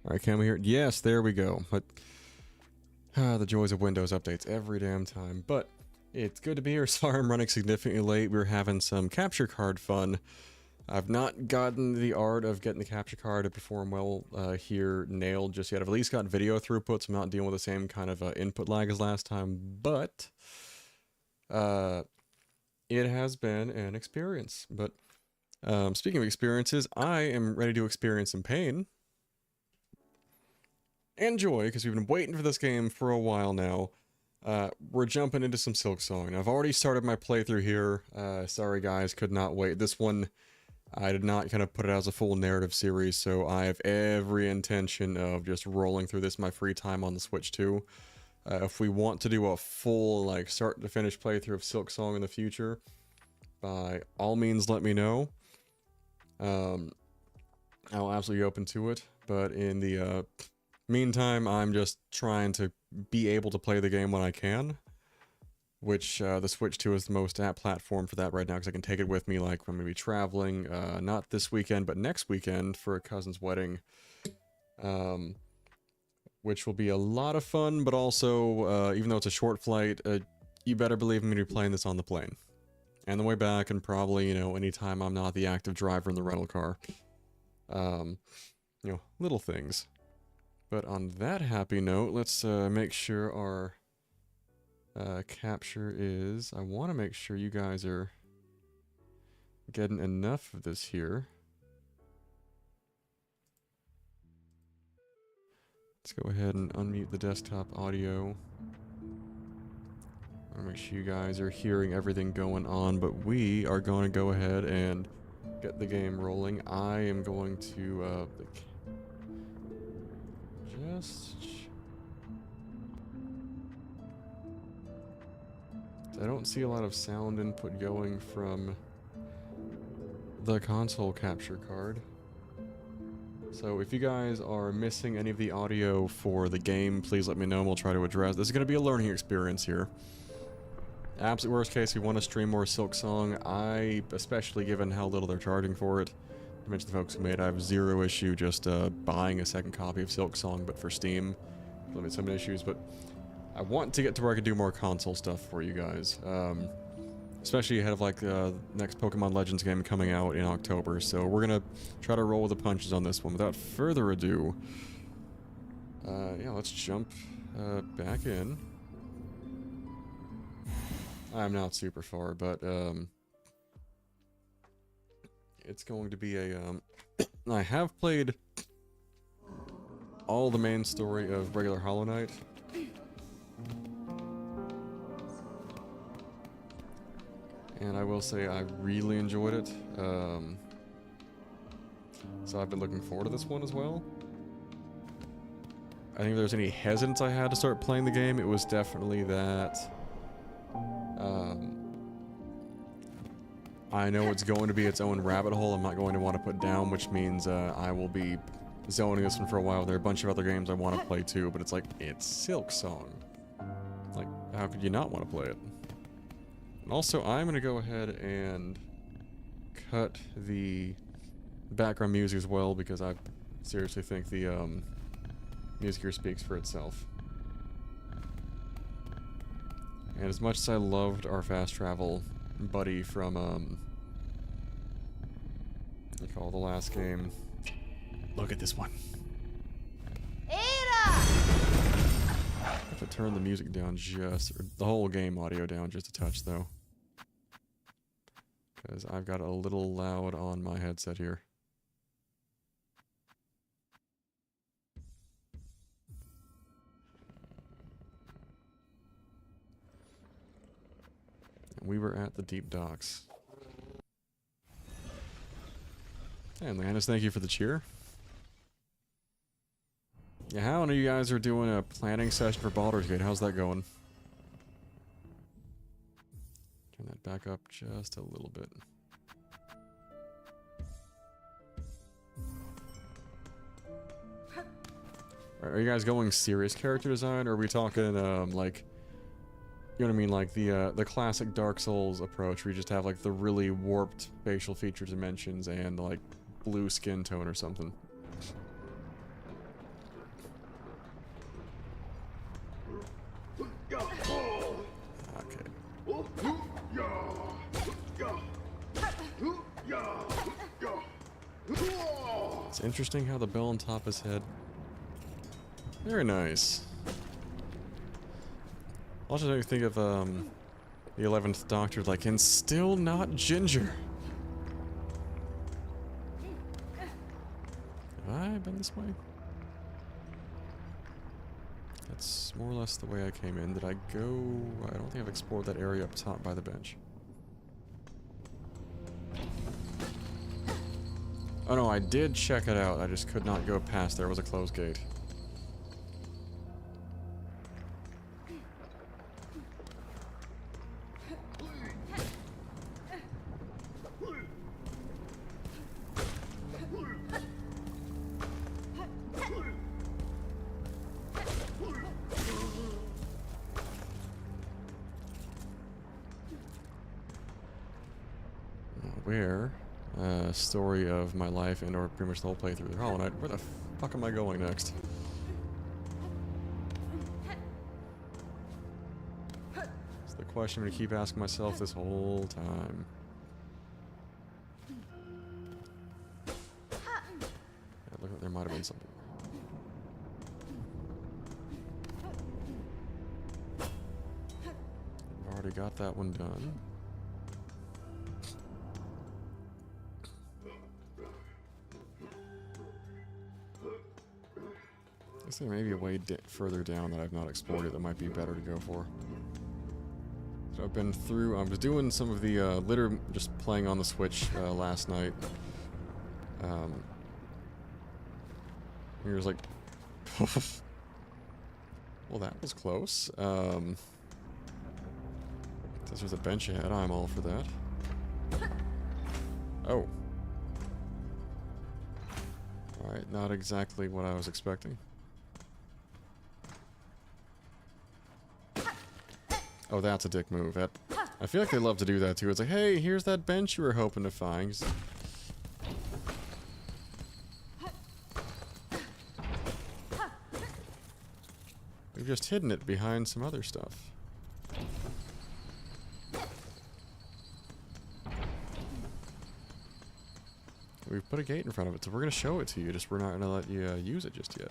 Alright, can we hear it? Yes, there we go. But the joys of Windows updates every damn time. But it's good to be here. Sorry I'm running significantly late. We're having some capture card fun. I've not gotten the art of getting the capture card to perform well here nailed just yet. I've at least got video throughput, so I'm not dealing with the same kind of input lag as last time. But it has been an experience. But speaking of experiences, I am ready to experience some pain and joy, because we've been waiting for this game for a while now. We're jumping into some Silksong. I've already started my playthrough here. Sorry guys, could not wait. This one, I did not kind of put it as a full narrative series, so I have every intention of just rolling through this in my free time on the Switch too. If we want to do a full, like, start to finish playthrough of Silksong in the future, by all means let me know. I'll absolutely be open to it, but in the meantime, I'm just trying to be able to play the game when I can, which the Switch 2 is the most apt platform for that right now, because I can take it with me, like, when I'm going to be traveling, not this weekend, but next weekend for a cousin's wedding, which will be a lot of fun, but also, even though it's a short flight, you better believe I'm going to be playing this on the plane. And the way back, and probably, you know, anytime I'm not the active driver in the rental car. You know, little things. But on that happy note, let's make sure our capture is... I want to make sure you guys are getting enough of this here. Let's go ahead and unmute the desktop audio. I want to make sure you guys are hearing everything going on, but we are going to go ahead and get the game rolling. I am going to I don't see a lot of sound input going from the console capture card. So if you guys are missing any of the audio for the game, please let me know and we'll try to address. This is going to be a learning experience here. Absolute worst case, we want to stream more Silksong. Especially given how little they're charging for it, I mentioned the folks who made it, I have zero issue just buying a second copy of Silksong, but for Steam. Limit some issues, but I want to get to where I can do more console stuff for you guys. Especially ahead of, like, the next Pokemon Legends game coming out in October, so we're gonna try to roll with the punches on this one. Without further ado, yeah, let's jump back in. I'm not super far, but it's going to be a I have played all the main story of regular Hollow Knight. And I will say I really enjoyed it. So I've been looking forward to this one as well. I think if there's any hesitance I had to start playing the game, it was definitely that I know it's going to be its own rabbit hole I'm not going to want to put down, which means I will be zoning this one for a while. There are a bunch of other games I want to play too, but it's like, it's Silksong. Like, how could you not want to play it? And also, I'm going to go ahead and cut the background music as well, because I seriously think the music here speaks for itself. And as much as I loved our fast travel buddy from, what do you call the last game? Look at this one. Ada! I have to turn the music down just, or the whole game audio down just a touch though. Because I've got it a little loud on my headset here. We were at the deep docks. And Landis, thank you for the cheer. Yeah, how many of you guys are doing a planning session for Baldur's Gate? How's that going? Turn that back up just a little bit. Are you guys going serious character design, or are we talking, like, you know what I mean, like the classic Dark Souls approach, where you just have, like, the really warped facial feature dimensions and, like, blue skin tone or something? It's interesting how the bell on top of his head. Very nice. Also make me think of the 11th Doctor, like, and still not ginger. Have I been this way? That's more or less the way I came in. Did I go? I don't think I've explored that area up top by the bench. Oh no, I did check it out. I just could not go past. There was a closed gate. Where? Story of my life and or pretty much the whole playthrough. Hollow Knight. Where the fuck am I going next? It's the question I'm gonna keep asking myself this whole time. Yeah, look like there might have been something. I've already got that one done. I think there may be a way further down that I've not explored it that might be better to go for. So I've been through, I was doing some of the litter, just playing on the Switch last night. It was like, well, that was close. Since there's a bench ahead, I'm all for that. Oh. Alright, not exactly what I was expecting. Oh, that's a dick move. That, I feel like they love to do that too. It's like, hey, here's that bench you were hoping to find. We've just hidden it behind some other stuff. We've put a gate in front of it, so we're going to show it to you, just we're not going to let you use it just yet.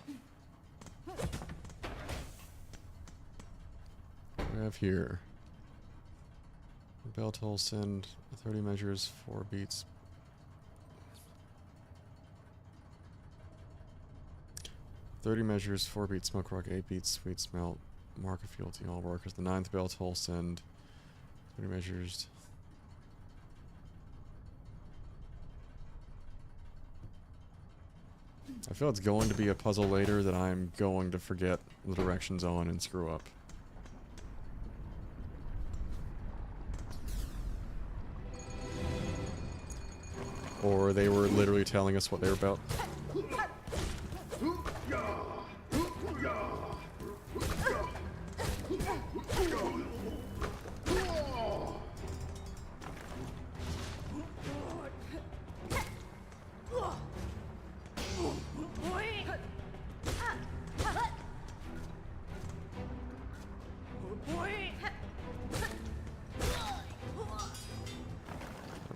We have here. Bell toll send 30 measures, 4 beats. "30 measures, 4 beats, smoke rock, 8 beats, sweet smell, mark of fealty, all workers. The 9th bell toll send 30 measures. I feel it's going to be a puzzle later that I'm going to forget the directions on and screw up. Or they were literally telling us what they were about.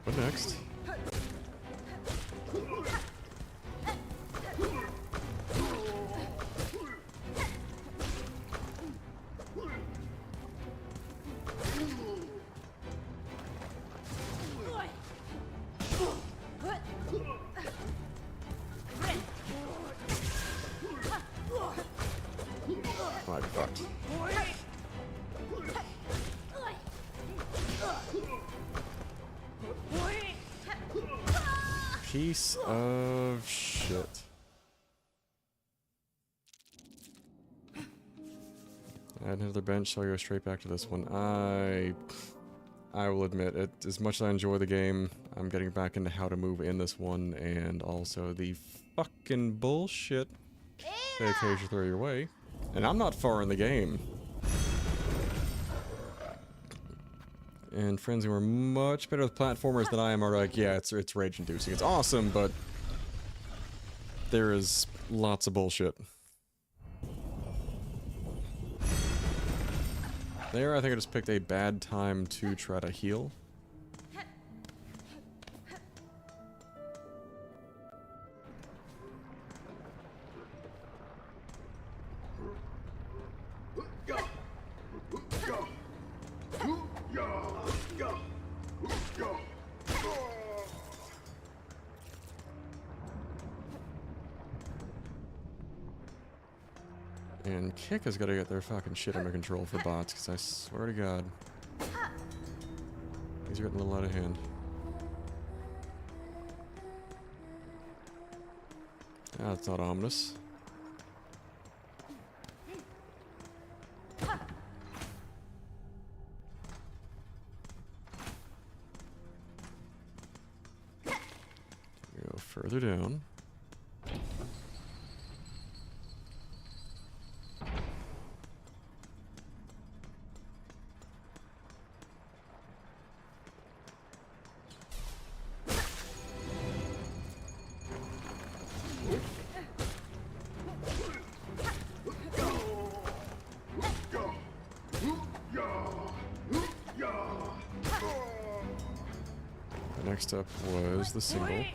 What next? Oh, I fucked. Piece of shit. Add another bench, so I'll go straight back to this one. I will admit, as much as I enjoy the game, I'm getting back into how to move in this one, and also the fucking bullshit they occasionally throw your way. And I'm not far in the game. And friends who are much better with platformers than I am are like, yeah, it's rage-inducing. It's awesome, but there is lots of bullshit. There, I think I just picked a bad time to try to heal. And Kick has got to get their fucking shit under control for bots, because I swear to God, these are getting a little out of hand. That's not ominous. Go further down. Next up was the single.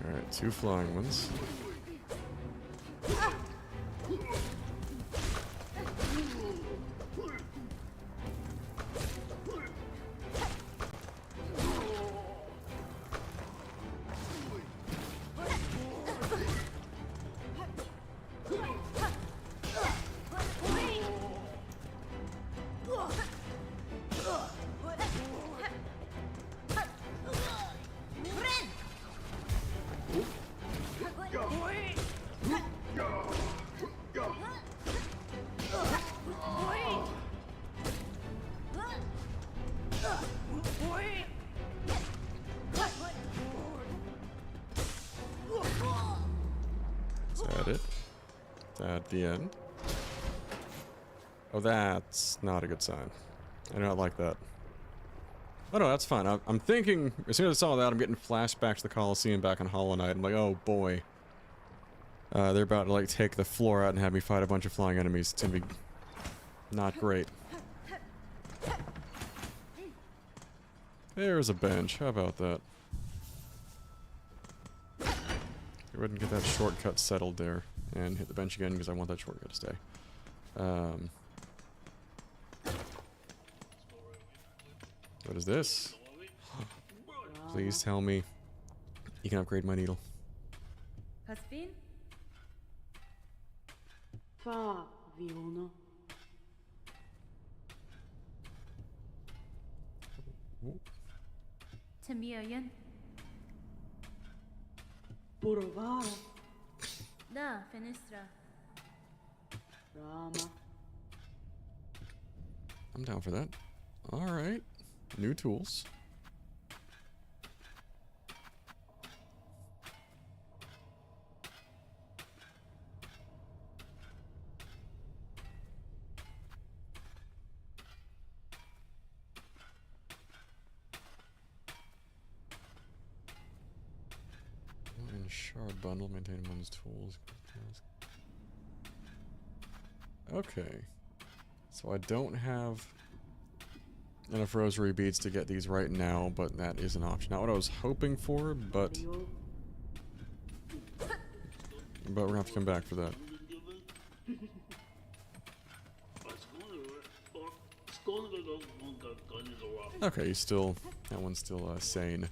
Alright, 2 flying ones. Is that it? Is that the end? Oh, that's not a good sign. I do not like that. Oh no, that's fine. I'm thinking, as soon as I saw that, I'm getting flashbacks to the Coliseum back on Hollow Knight. I'm like, oh boy. They're about to like take the floor out and have me fight a bunch of flying enemies. It's gonna be not great. There's a bench. How about that? Go ahead and get that shortcut settled there. And hit the bench again because I want that shortcut to stay. What is this? Please tell me you can upgrade my needle. Caspin? Fa Viona. Tamiyan? Borovara. Da, Fenestra. Rama. I'm down for that. Alright. New tools. And shard bundle, maintain one's tools. Okay. So I don't have enough rosary beads to get these right now, but that is an option. Not what I was hoping for, but we're gonna have to come back for that. Okay, he's still, that one's still sane.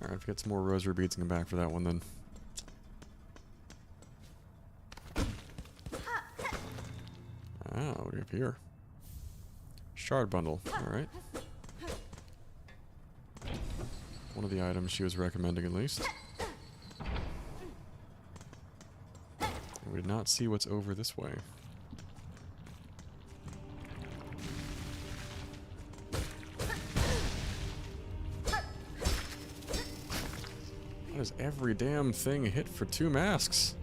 Alright, if we get some more rosary beads and come back for that one then. Ah, what do we have here? Shard bundle, alright. One of the items she was recommending at least. We did not see what's over this way. Why does every damn thing hit for 2 masks?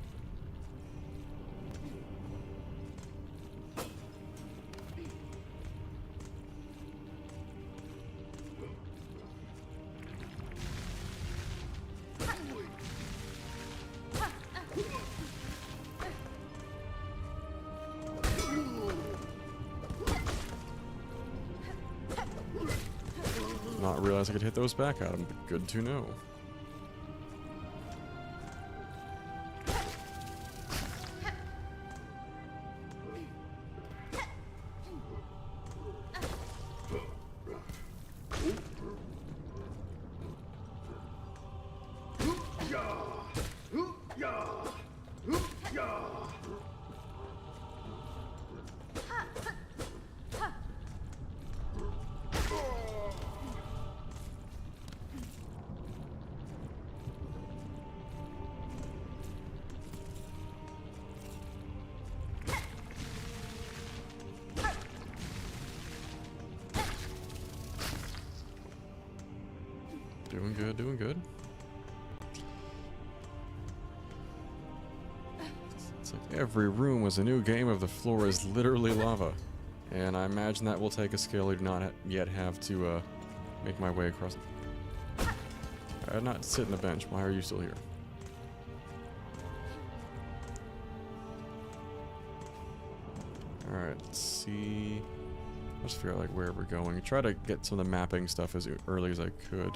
not realize I could hit those back at him, but good to know. Doing good, doing good. It's like every room was a new game of the floor is literally lava. And I imagine that will take a skill I do not yet have to make my way across. I'd not sit in the bench. Why are you still here? Alright, let's see. Let's figure out like where we're going. Try to get some of the mapping stuff as early as I could.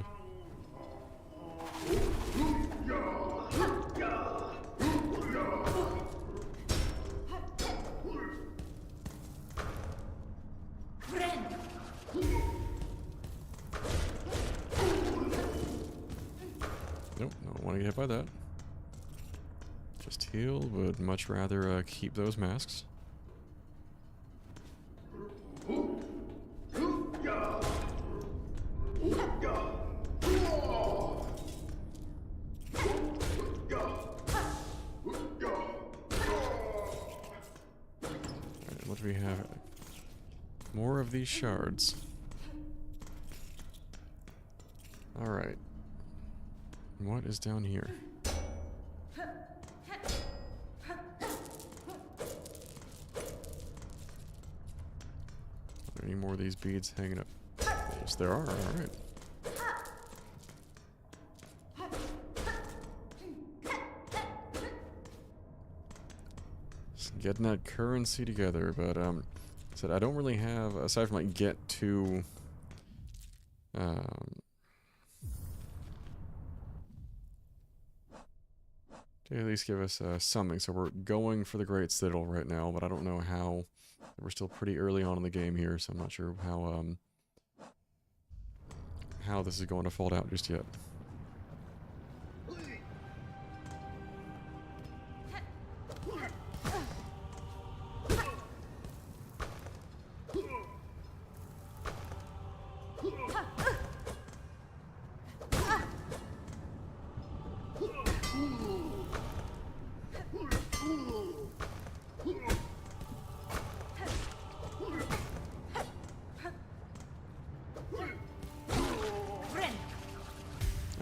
Nope, don't want to get hit by that. Just heal, would much rather keep those masks. What do we have? More of these shards. Alright. What is down here? Are there any more of these beads hanging up? Yes, there are. Alright. Getting that currency together, but said I don't really have, aside from like get to to at least give us something. So we're going for the Great Citadel right now, but I don't know how. We're still pretty early on in the game here, so I'm not sure how this is going to fold out just yet.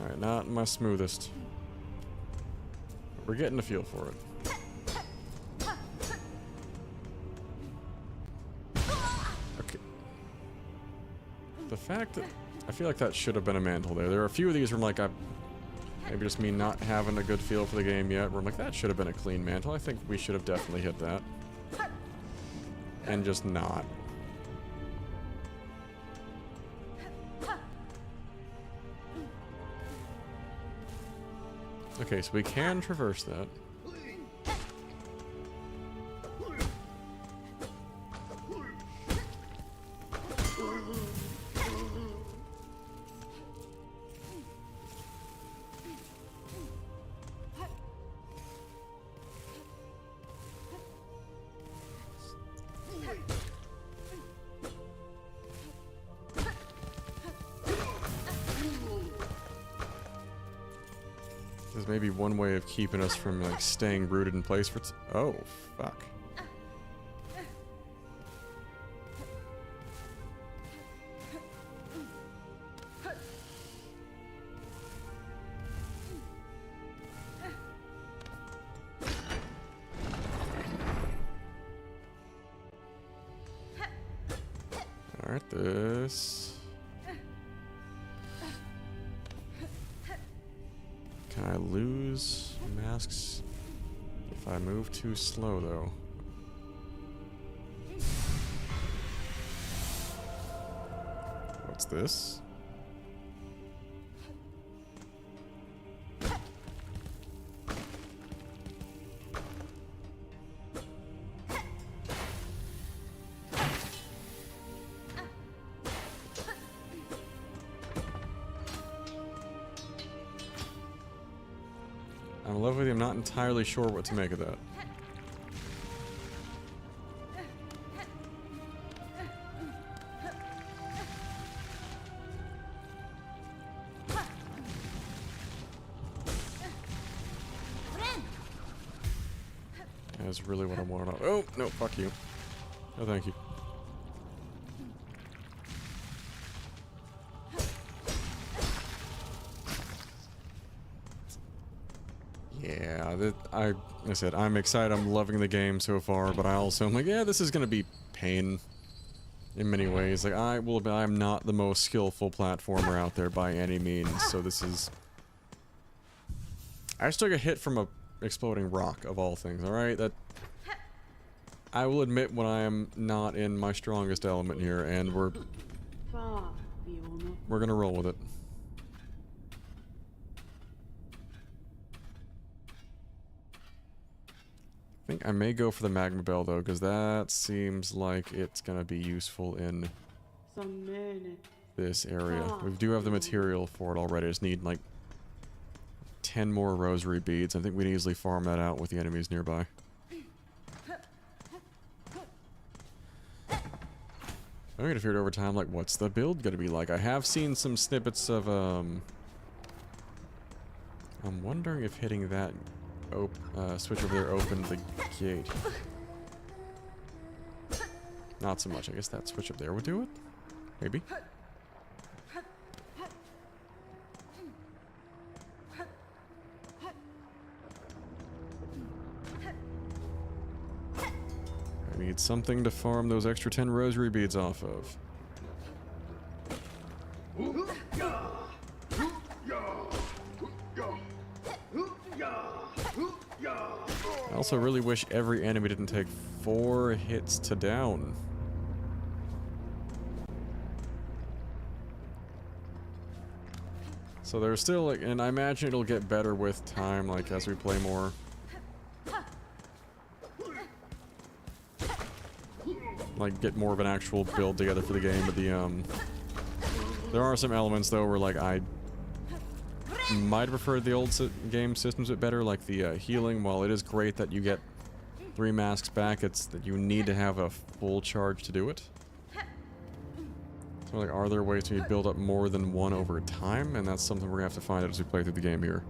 Alright, not my smoothest. But we're getting a feel for it. Okay. The fact that I feel like that should have been a mantle there. There are a few of these where I'm like, maybe just me not having a good feel for the game yet, where I'm like, that should have been a clean mantle. I think we should have definitely hit that. And just not. Okay, so we can traverse that. There's maybe one way of keeping us from like staying rooted in place for oh, fuck. Alright, this... Can I lose masks if I move too slow, though? What's this? I'm in love with you. I'm not entirely sure what to make of that. That's really what I wanted. Oh, no, fuck you. Oh, thank you. Yeah, like I said, I'm excited. I'm loving the game so far, but I also am like, yeah, this is gonna be pain in many ways. Like, I'm not the most skillful platformer out there by any means, so this is... I just took a hit from a exploding rock, of all things, alright? That... I will admit when I am not in my strongest element here, and we're gonna roll with it. I think I may go for the magma bell though, because that seems like it's gonna be useful in this area. We do have the material for it already. I just need like 10 more rosary beads. I think we can easily farm that out with the enemies nearby. I'm gonna figure it over time, like, what's the build gonna be like? I have seen some snippets of, I'm wondering if hitting that switch over there opened the gate. Not so much. I guess that switch up there would do it? Maybe? I need something to farm those extra 10 rosary beads off of. I also really wish every enemy didn't take 4 hits to down. So there's still, like, and I imagine it'll get better with time, like, as we play more. Like, get more of an actual build together for the game, but the, there are some elements, though, where, like, I might have preferred the old game systems a bit better, like the healing. While it is great that you get 3 masks back, it's that you need to have a full charge to do it. So, like, are there ways to build up more than one over time? And that's something we're gonna have to find out as we play through the game here.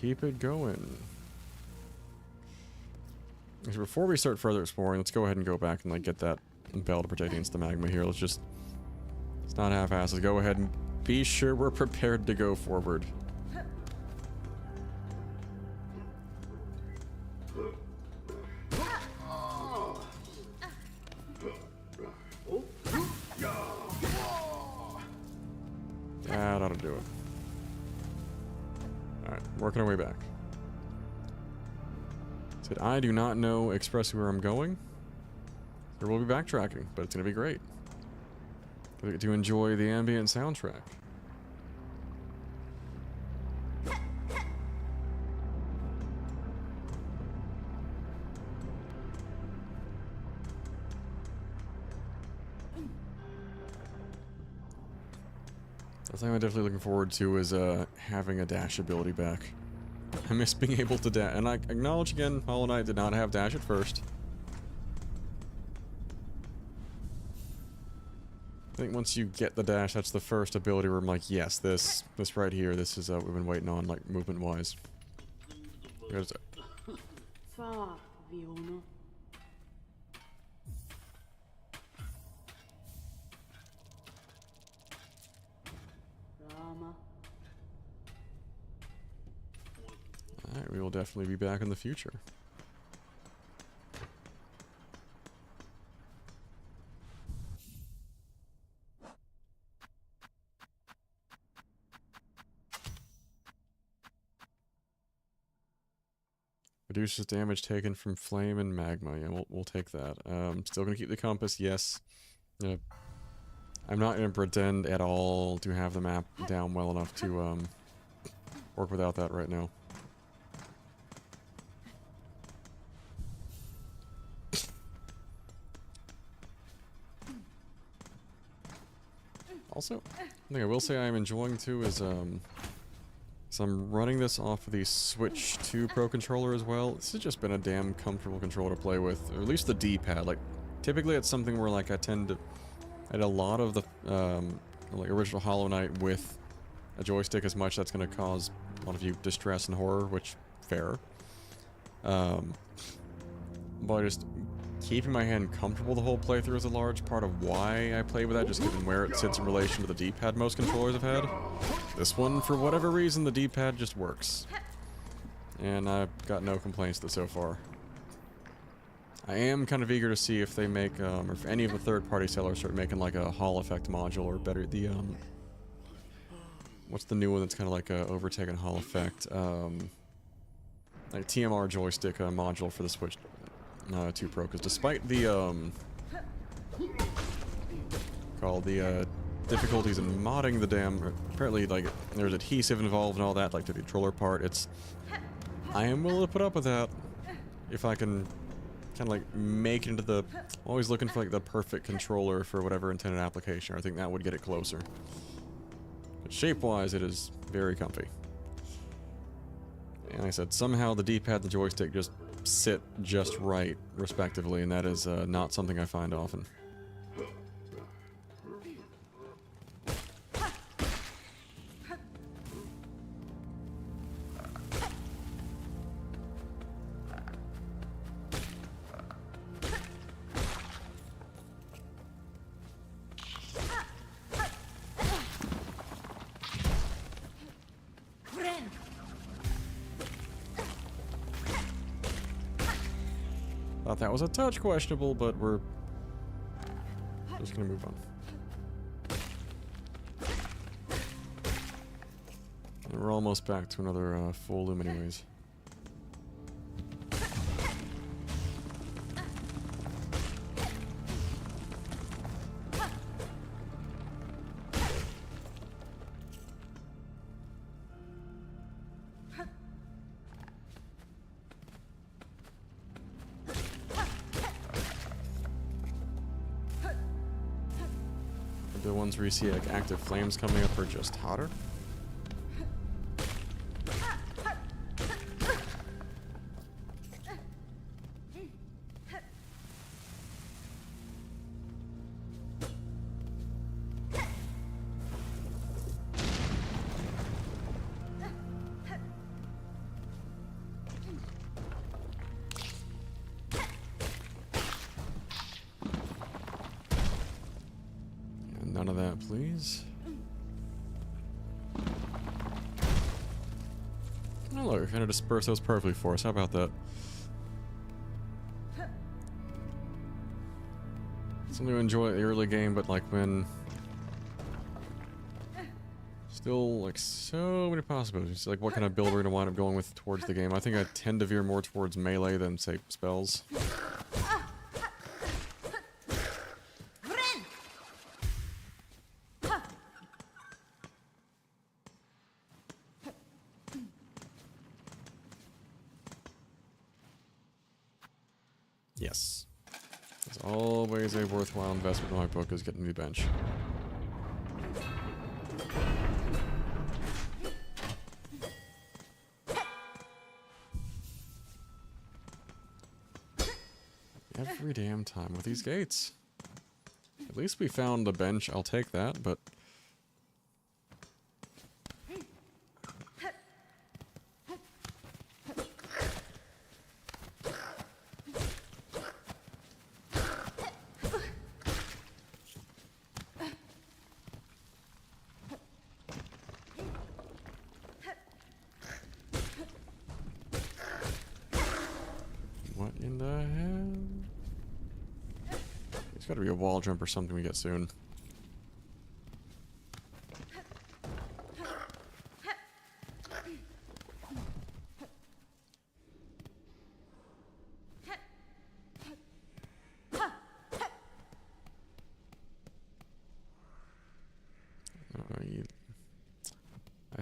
Keep it going. Before we start further exploring, let's go ahead and go back and, like, get that bell to protect against the magma here. Let's not half-ass. Let's go ahead and be sure we're prepared to go forward. That ought to do it. Alright, working our way back. Said, I do not know expressly where I'm going. There will be backtracking, but it's going to be great. We get to enjoy the ambient soundtrack. The thing I'm definitely looking forward to is having a dash ability back. I miss being able to dash, and I acknowledge again, Hollow Knight did not have dash at first. I think once you get the dash, that's the first ability where I'm like, yes, this right here, this is what we've been waiting on, like, movement-wise. Alright, we will definitely be back in the future. Reduces damage taken from flame and magma. Yeah, we'll take that. Still gonna keep the compass, yes. I'm not gonna pretend at all to have the map down well enough to work without that right now. Also, the thing I will say I'm enjoying too is so I'm running this off of the Switch 2 Pro controller as well. This has just been a damn comfortable controller to play with, or at least the D-pad. Like, typically it's something where like I had a lot of the like original Hollow Knight with a joystick as much. That's going to cause a lot of you distress and horror, which fair. But just keeping my hand comfortable the whole playthrough is a large part of why I play with that, just given where it sits in relation to the D-pad most controllers have had. This one, for whatever reason, the D-pad just works. And I've got no complaints with it so far. I am kind of eager to see if they make, or if any of the third-party sellers start making like a Hall effect module, or better, the, what's the new one that's kind of like a overtaken Hall effect? Like TMR joystick module for the Switch 2 Pro, because despite the, difficulties in modding the damn, apparently, like, there's adhesive involved and all that, like the controller part, I am willing to put up with that, if I can kind of, like, make it into the, always looking for, like, the perfect controller for whatever intended application. I think that would get it closer. But shape-wise, it is very comfy. And like I said, somehow the D-pad and the joystick just sit just right, respectively, and that is not something I find often. Thought that was a touch questionable, but we're just gonna move on. And we're almost back to another full loom anyways. The ones where you see like active flames coming up are just hotter. None of that, please. Oh look, it kind of dispersed those perfectly for us. How about that? Something to enjoy the early game, but like when... Still, like, so many possibilities. Like, what kind of build we're going to wind up going with towards the game. I think I tend to veer more towards melee than, say, spells. Yes. It's always a worthwhile investment in my book is getting a new bench. Every damn time with these gates. At least we found a bench, I'll take that, but... What in the hell? There's gotta be a wall jump or something we get soon.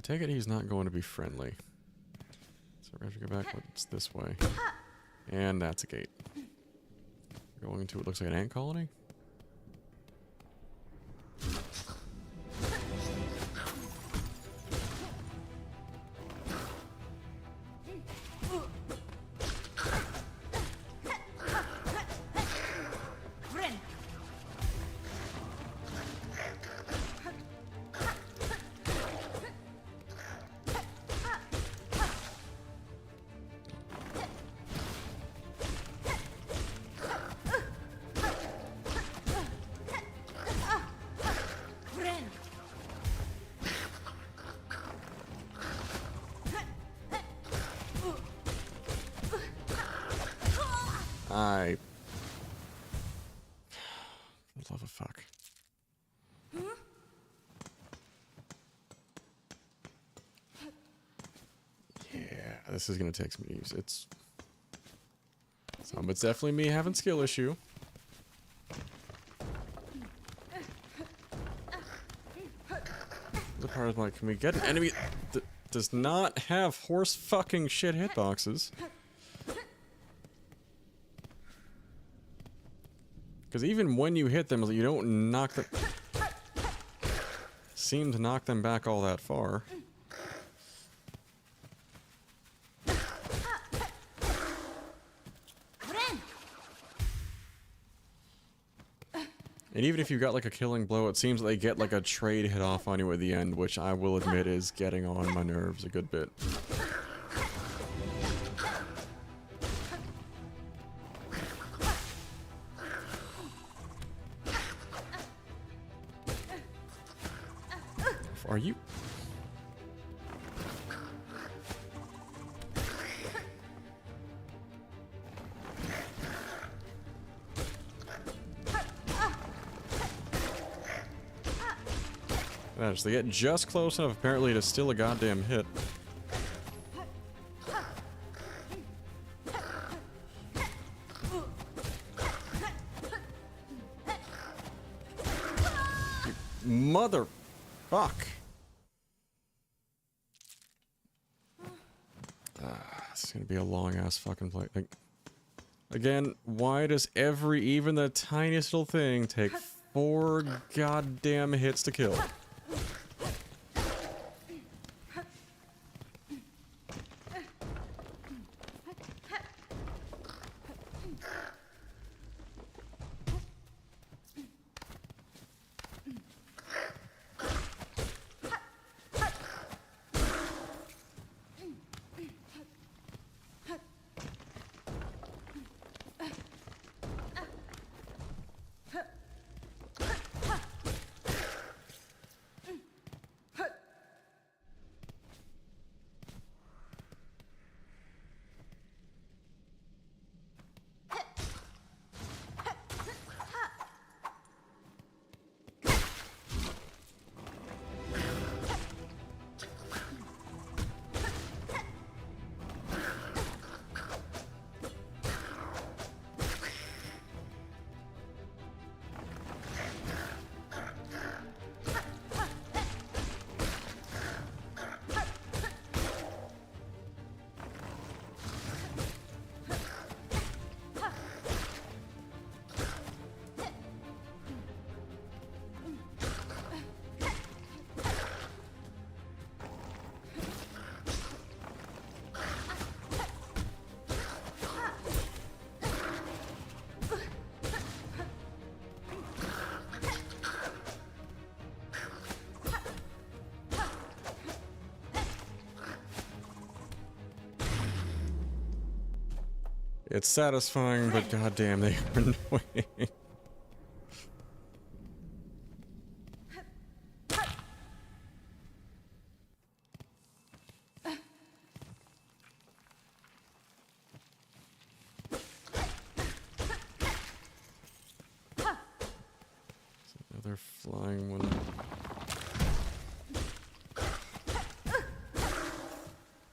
take it he's not going to be friendly. So we have to go back what's this way. And that's a gate. Going to what looks like an ant colony? For the love of fuck. Yeah, this is gonna take some use. It's definitely me having skill issue. The part is like, can we get an enemy that does not have horse fucking shit hitboxes? Because even when you hit them, you don't knock them. Seem to knock them back all that far. And even if you got like a killing blow, it seems like they get like a trade hit off on you at the end, which I will admit is getting on my nerves a good bit. Are you? Gosh, they get just close enough apparently to steal a goddamn hit. You motherfuck. It's gonna be a long ass fucking play. Like, again, why does even the tiniest little thing take 4 goddamn hits to kill? It's satisfying, but goddamn, they are annoying. Another flying one.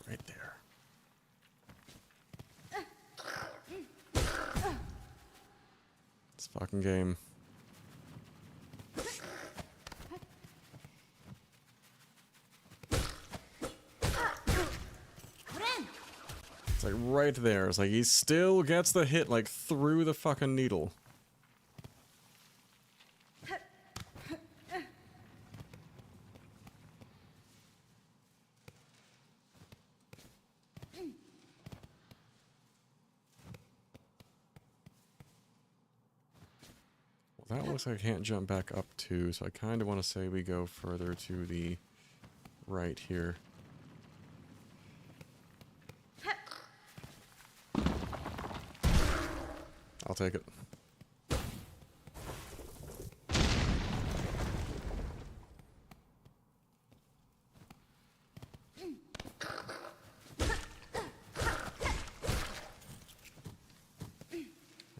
Right there. This fucking game. It's like right there. It's like he still gets the hit like through the fucking needle. Well, that looks like I can't jump back up to, so I kind of want to say we go further to the right here. I'll take it.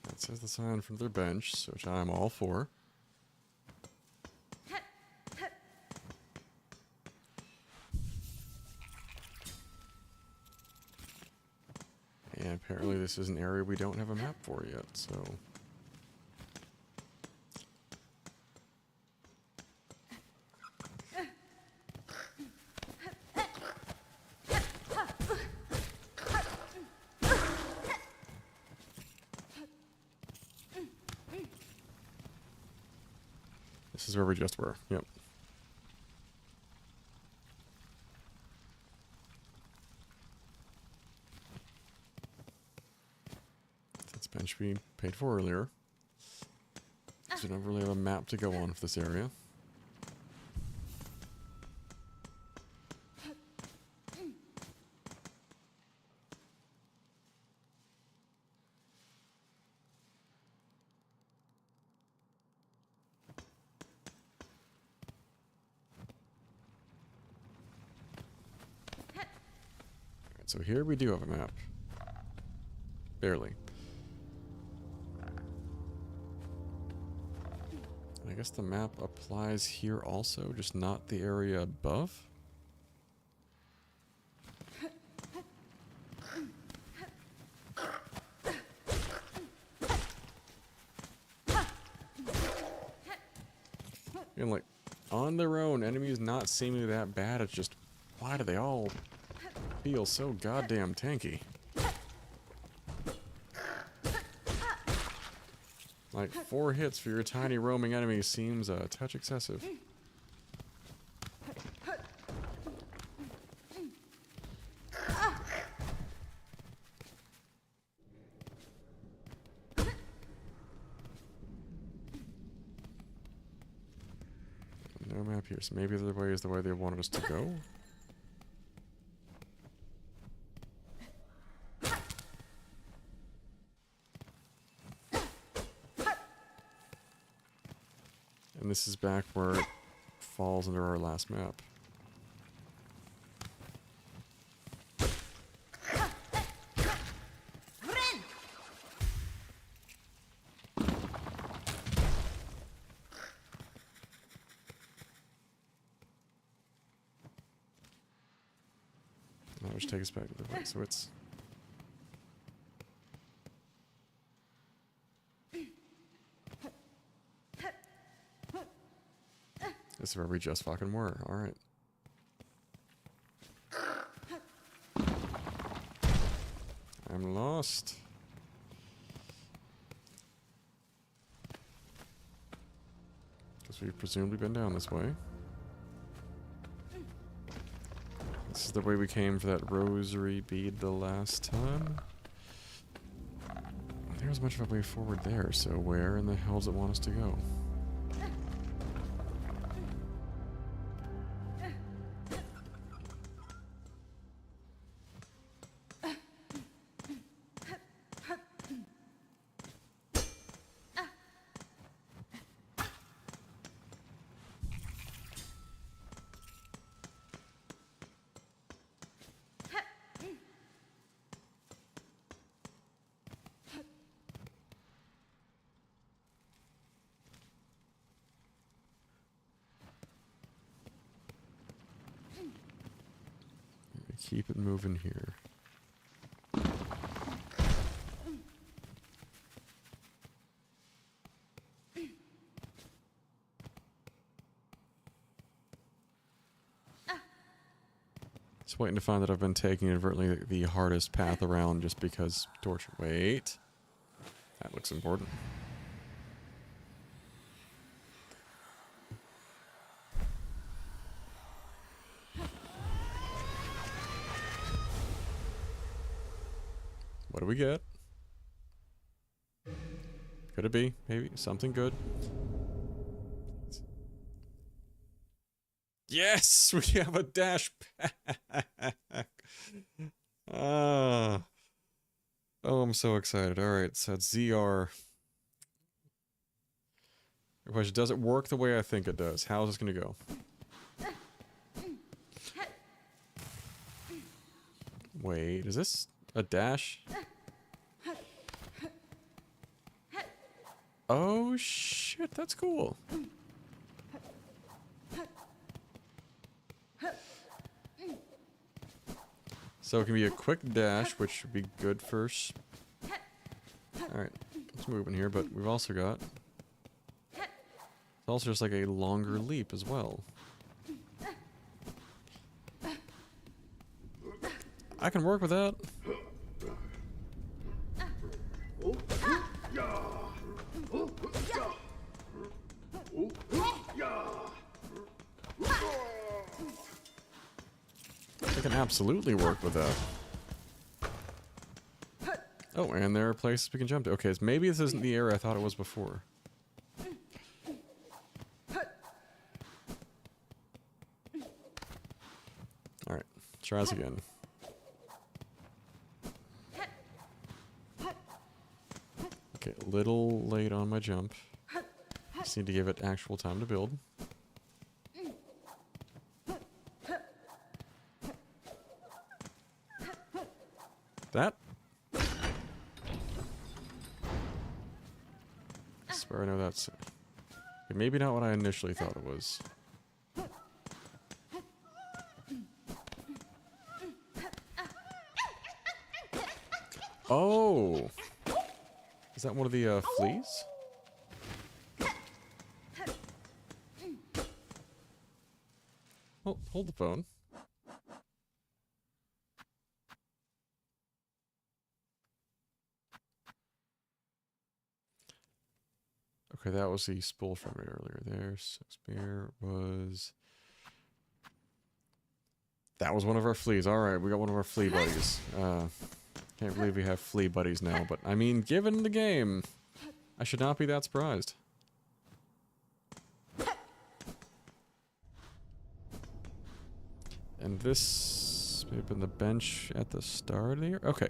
That says the sign from their bench, which I'm all for. And apparently this is an area we don't have a map for yet, so... This is where we just were, yep. That's bench we paid for earlier. So we don't really have a map to go on for this area. So here we do have a map. Barely. I guess the map applies here also, just not the area above. And like, on their own, enemies not seemingly that bad, it's just, why do they all feel so goddamn tanky? Like, 4 hits for your tiny roaming enemy seems a touch excessive. No map here, so maybe the way is the way they wanted us to go? And this is back where it falls under our last map. That which takes us back to the right, so it's... This is where we just fucking were. Alright. I'm lost. Guess we've presumably been down this way. This is the way we came for that rosary bead the last time. There was much of a way forward there, so where in the hell does it want us to go? Keep it moving here. Just waiting to find that I've been taking inadvertently the hardest path around just because torture. Wait. That looks important. What do we get? Could it be? Maybe something good? Yes! We have a dash pack! Ah. Oh, I'm so excited. Alright, so it's ZR. The question, does it work the way I think it does? How's this gonna go? Wait, is this a dash? Oh shit, that's cool. So it can be a quick dash, which should be good first. Alright, let's move in here, but we've also got... It's also just like a longer leap as well. I can work with that. I can absolutely work with that. Oh, and there are places we can jump to. Okay, so maybe this isn't the area I thought it was before. Alright, try this again. Okay, a little late on my jump. Just need to give it actual time to build. That? I swear I know that's... Maybe not what I initially thought it was. Oh! Is that one of the fleas? Oh, hold the phone. Okay, that was the spool from it earlier there. Shakespeare was... That was one of our fleas. Alright, we got one of our flea buddies. Can't believe we have flea buddies now, but I mean, given the game, I should not be that surprised. And this may have been the bench at the start here? Okay.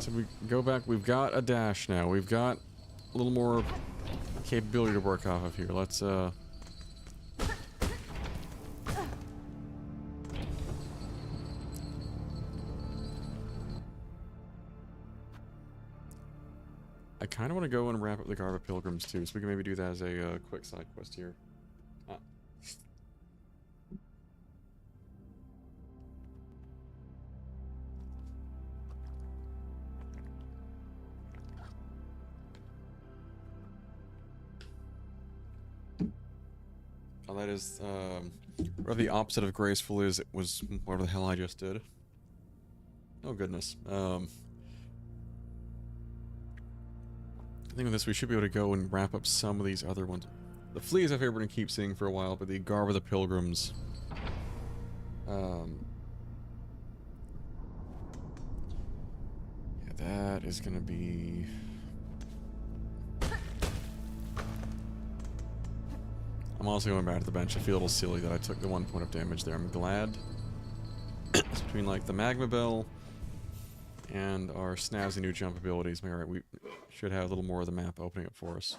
So we go back, we've got a dash now. We've got a little more capability to work off of here. Let's, I kind of want to go and wrap up the Garba Pilgrims too, so we can maybe do that as a quick side quest here. Oh, that is, or the opposite of graceful is, it was whatever the hell I just did. Oh goodness. I think with this we should be able to go and wrap up some of these other ones. The fleas I figured we're going to keep seeing for a while, but the Garba the Pilgrims... yeah, that is going to be... I'm also going back to the bench. I feel a little silly that I took the 1 point of damage there. I'm glad. It's between, like, the Magma Bell and our snazzy new jump abilities. Alright, we should have a little more of the map opening up for us.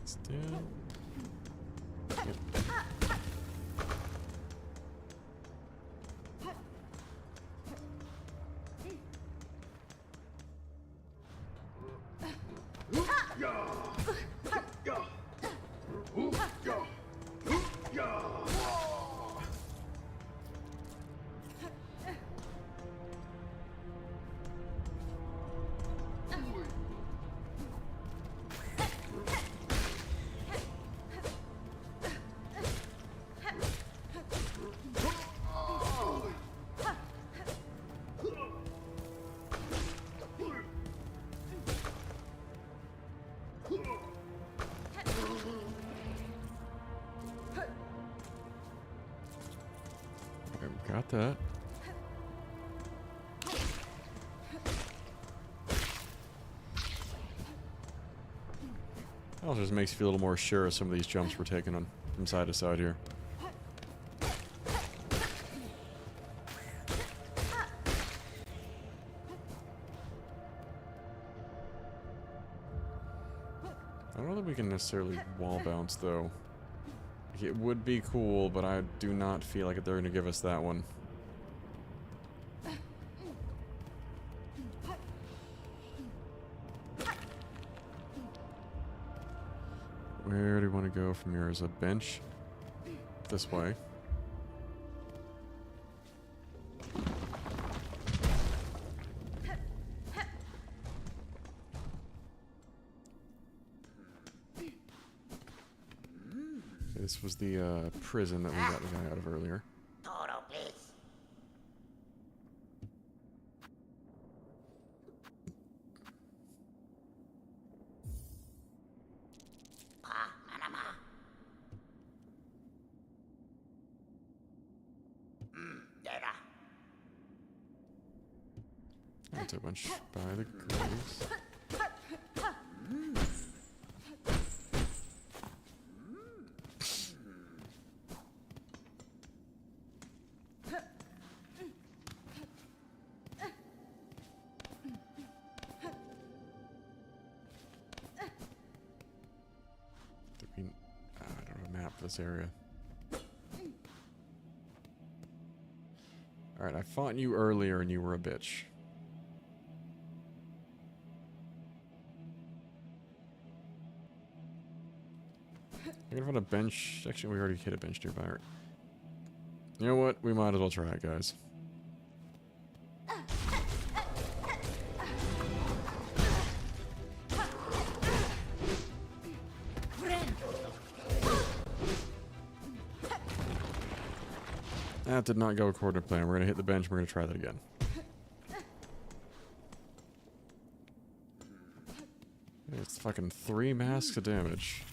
Still. Yep. Got that. Also just makes you feel a little more sure of some of these jumps we're taking on from side to side here. I don't know that we can necessarily wall bounce though. It would be cool, but I do not feel like they're going to give us that one. Where do we want to go from here? Is a bench? This way. This was the prison that we got the guy out of earlier. Toro, please. Pa, manama. Dera. That's a bunch by the graves. I don't have a map for this area. Alright, I fought you earlier and you were a bitch. I'm gonna find a bench. Actually, we already hit a bench nearby. You know what? We might as well try it, guys. That did not go according to plan. We're gonna hit the bench and we're gonna try that again. It's fucking 3 masks of damage.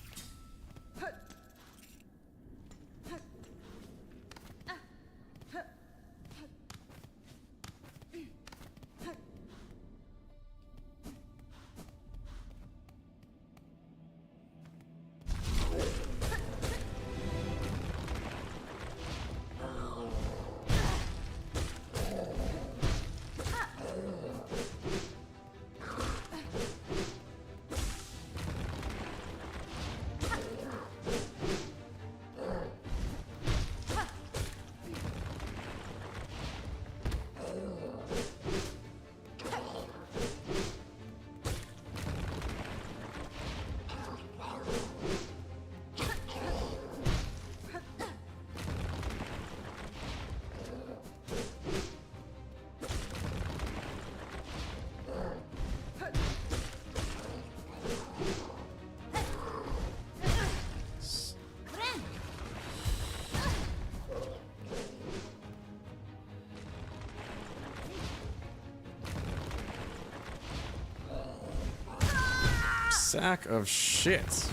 Sack of shit.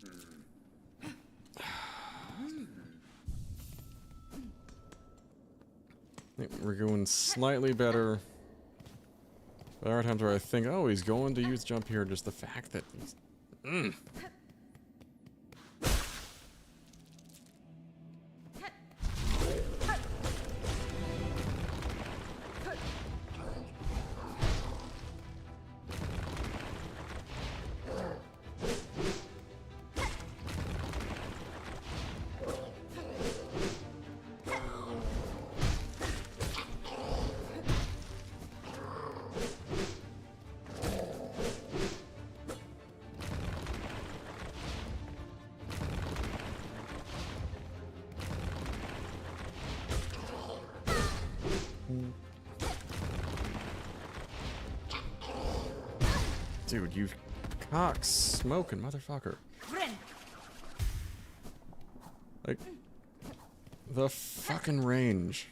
I think we're going slightly better. There are times where I think, oh, he's going to use jump here. Just the fact that he's... Dude, you cock smoking motherfucker. Like, the fucking range.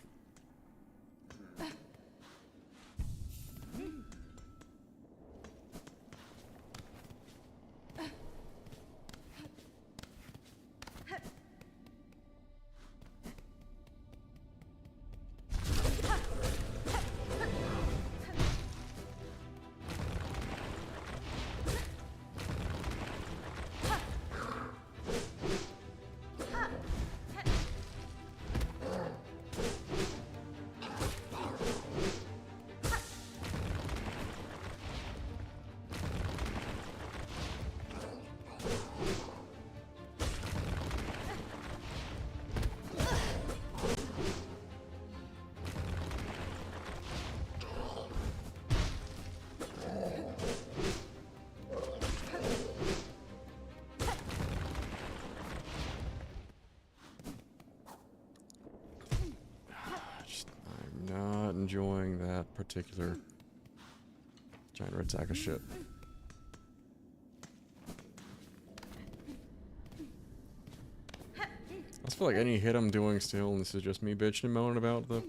enjoying that particular giant red sack of shit. I just feel like any hit I'm doing still, and this is just me bitching and moaning about the...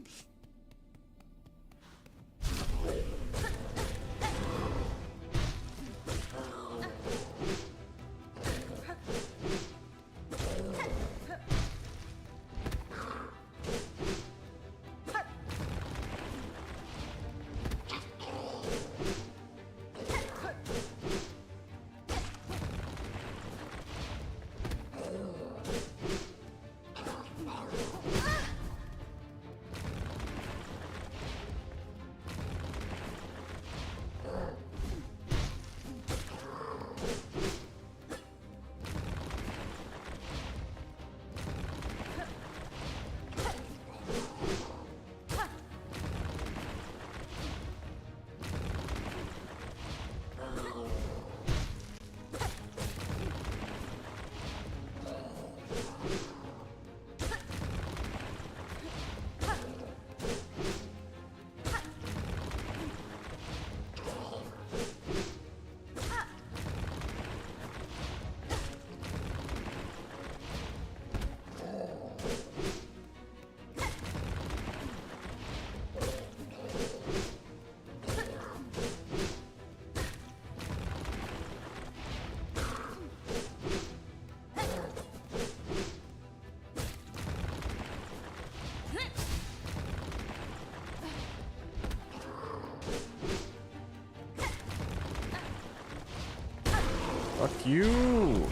Fuck you!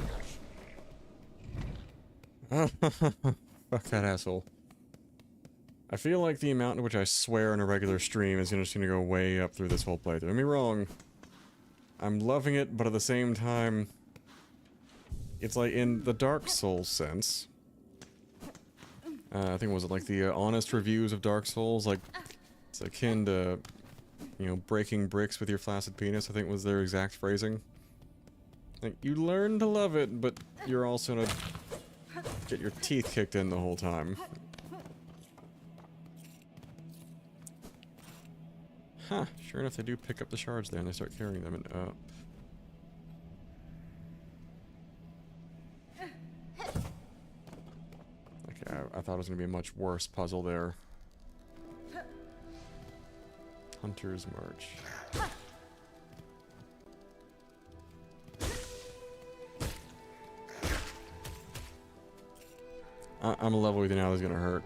Fuck that asshole. I feel like the amount in which I swear in a regular stream is just gonna go way up through this whole playthrough. Don't get me wrong. I'm loving it, but at the same time... It's like in the Dark Souls sense. I think, was it like the honest reviews of Dark Souls? Like, it's akin to, you know, breaking bricks with your flaccid penis, I think was their exact phrasing. Like, you learn to love it, but you're also gonna get your teeth kicked in the whole time. Huh, sure enough they do pick up the shards there and they start carrying them and up. Okay, I thought it was gonna be a much worse puzzle there. Hunter's March. I'm a level with you now, this is gonna hurt.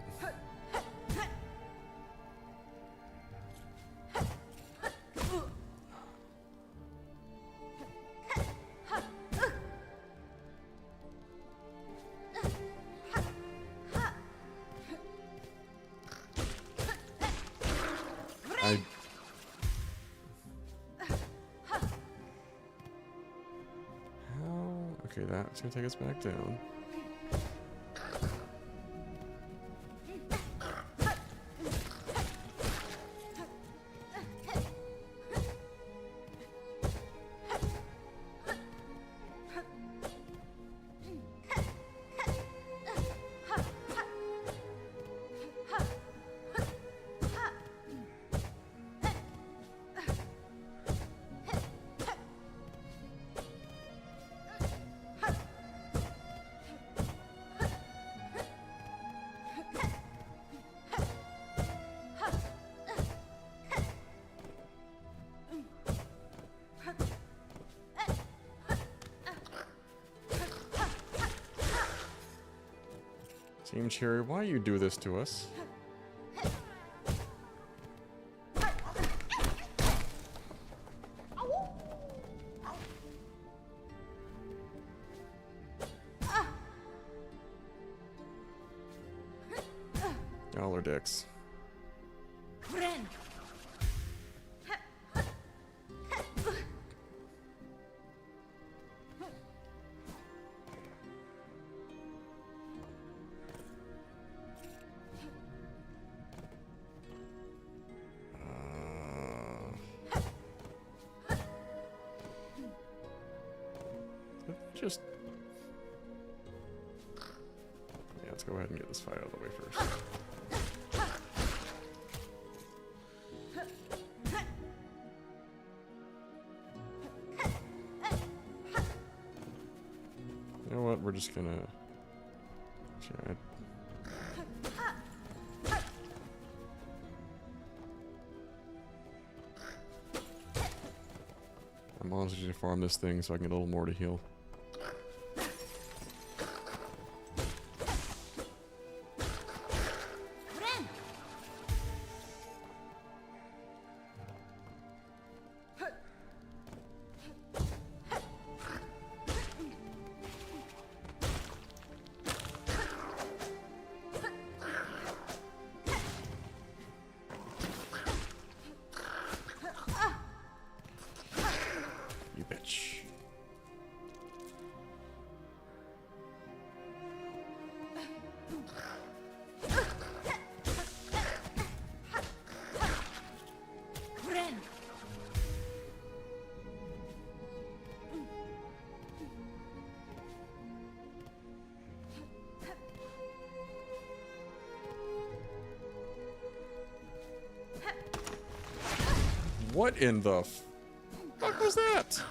Okay, that's gonna take us back down. Team Cherry, why you do this to us? Dollar dicks. Just... yeah, let's go ahead and get this fight out of the way first. we're just gonna... Actually, I'm honestly gonna farm this thing so I can get a little more to heal. You bitch. What in the fuck was that?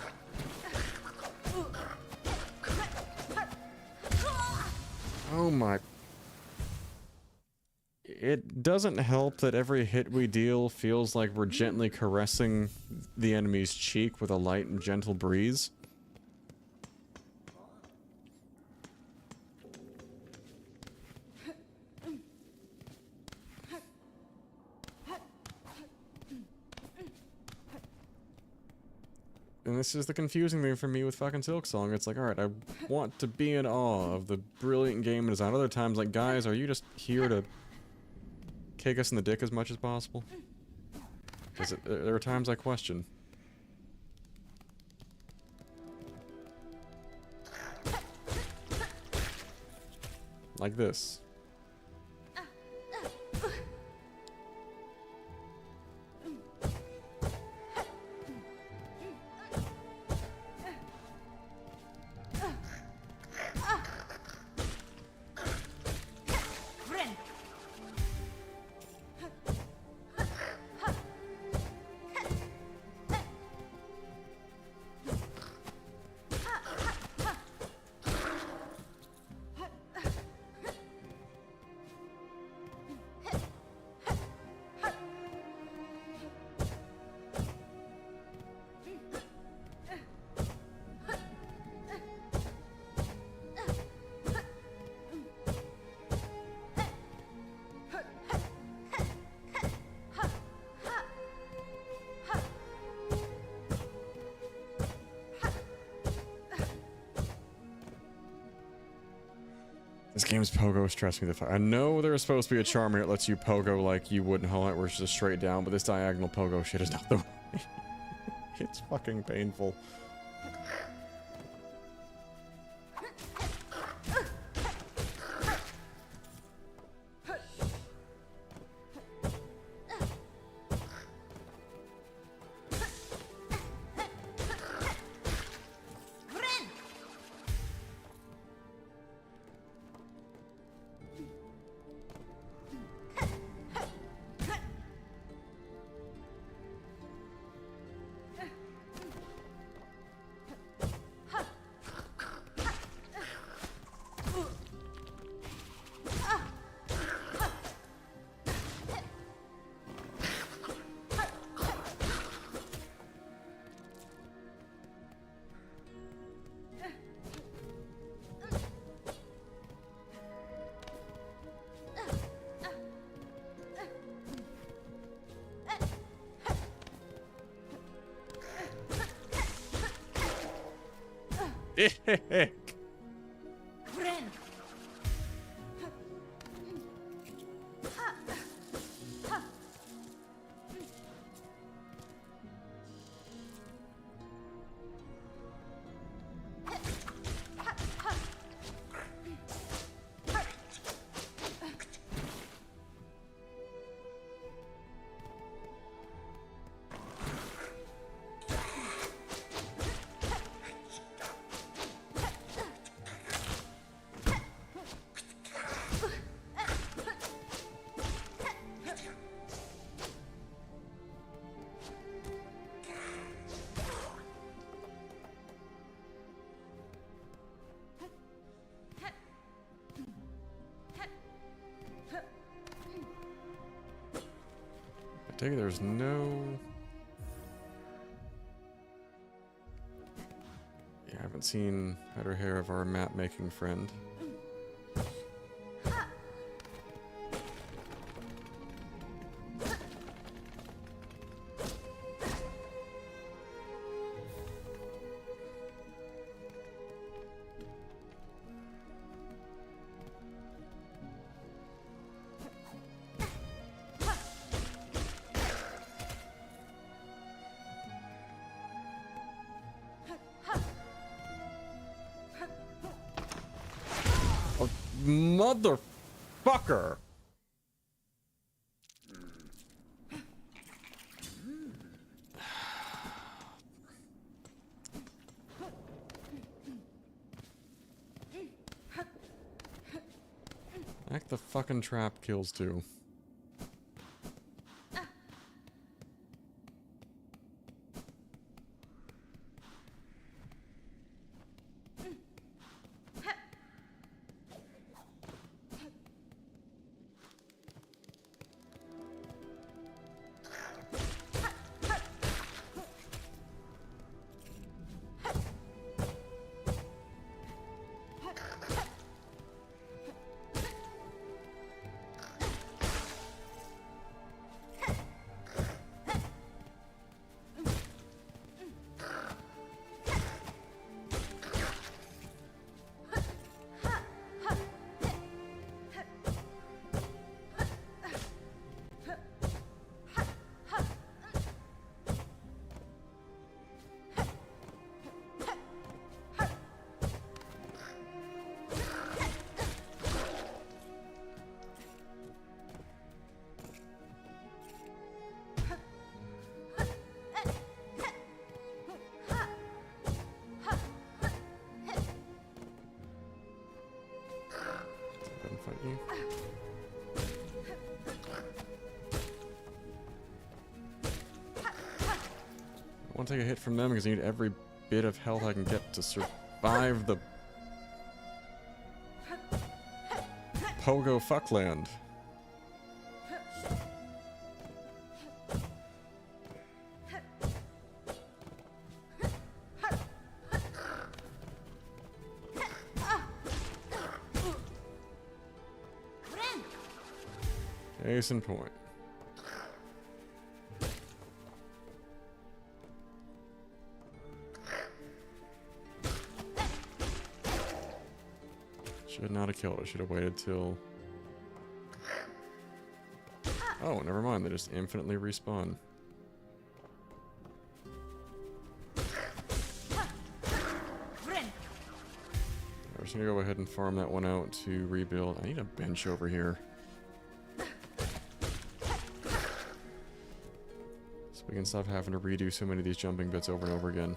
Oh my... It doesn't help that every hit we deal feels like we're gently caressing the enemy's cheek with a light and gentle breeze. And this is the confusing thing for me with fucking Silksong. It's like, alright, I want to be in awe of the brilliant game design. Other times, like, guys, are you just here to kick us in the dick as much as possible? Because there are times I question. Like this. This game's pogo stressed me the fuck. I know there's supposed to be a charmer that lets you pogo like you would in Hollow Knight, where it's just straight down, but this diagonal pogo shit is not the way. It's fucking painful. take it there's no... Yeah, I haven't seen head or hair of our map-making friend. Oh, motherfucker! Heck, the fucking trap kills too. I want to take a hit from them because I need every bit of health I can get to survive the Pogo Fuckland. Case in point. Should not have killed it. Should have waited till... Oh, never mind. They just infinitely respawn. I'm just gonna go ahead and farm that one out to rebuild. I need a bench over here. So we can stop having to redo so many of these jumping bits over and over again.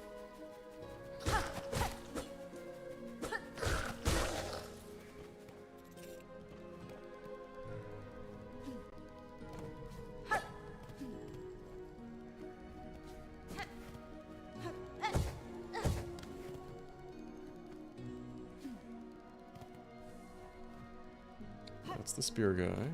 That's the spear guy.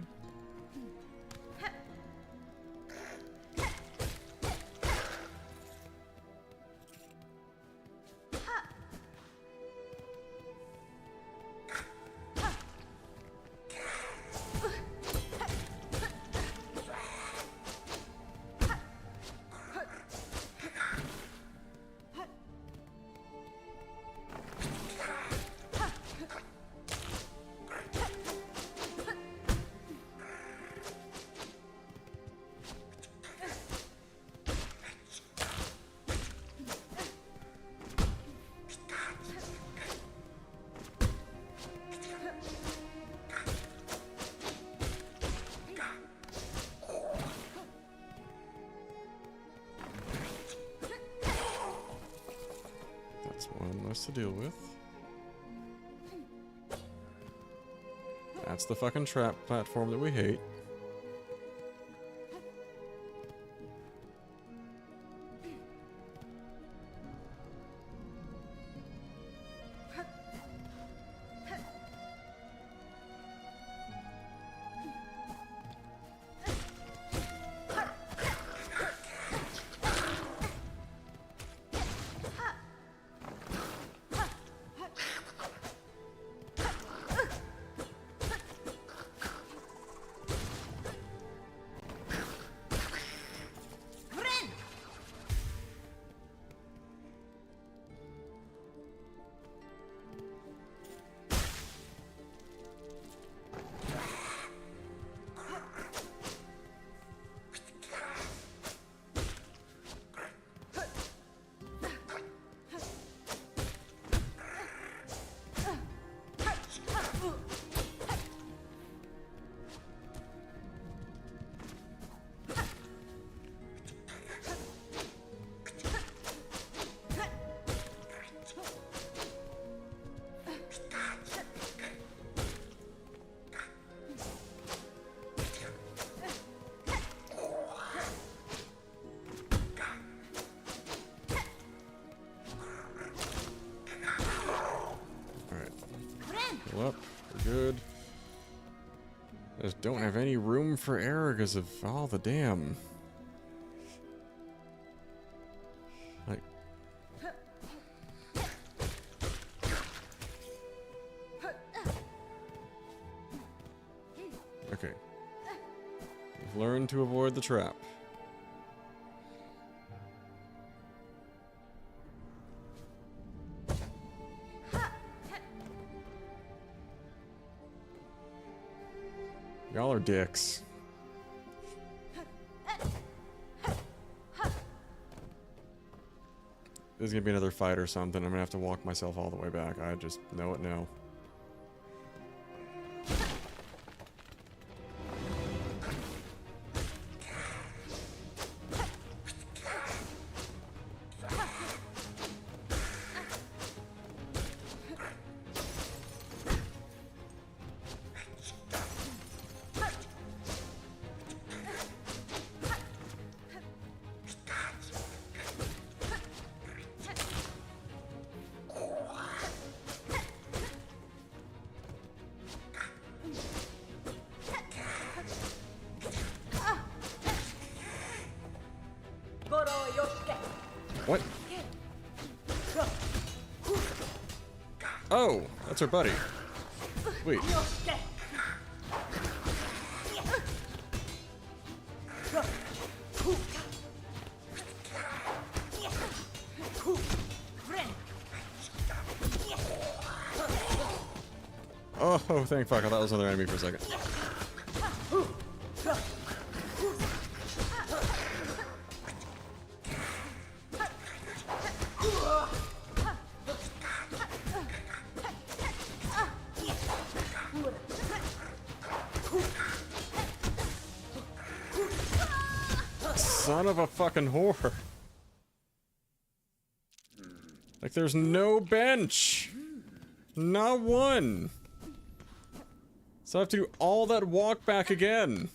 That's one less to deal with. That's the fucking trap platform that we hate. Well, we're good. I just don't have any room for error because of all the damn. Like. Okay. We've learned to avoid the trap. Y'all are dicks. This is gonna be another fight or something. I'm gonna have to walk myself all the way back. I just know it now. What? Oh, that's our buddy. Wait. Oh, thank fuck. I thought it was another enemy for a second. Son of a fucking whore. Like, there's no bench. Not one. So I have to do all that walk back again.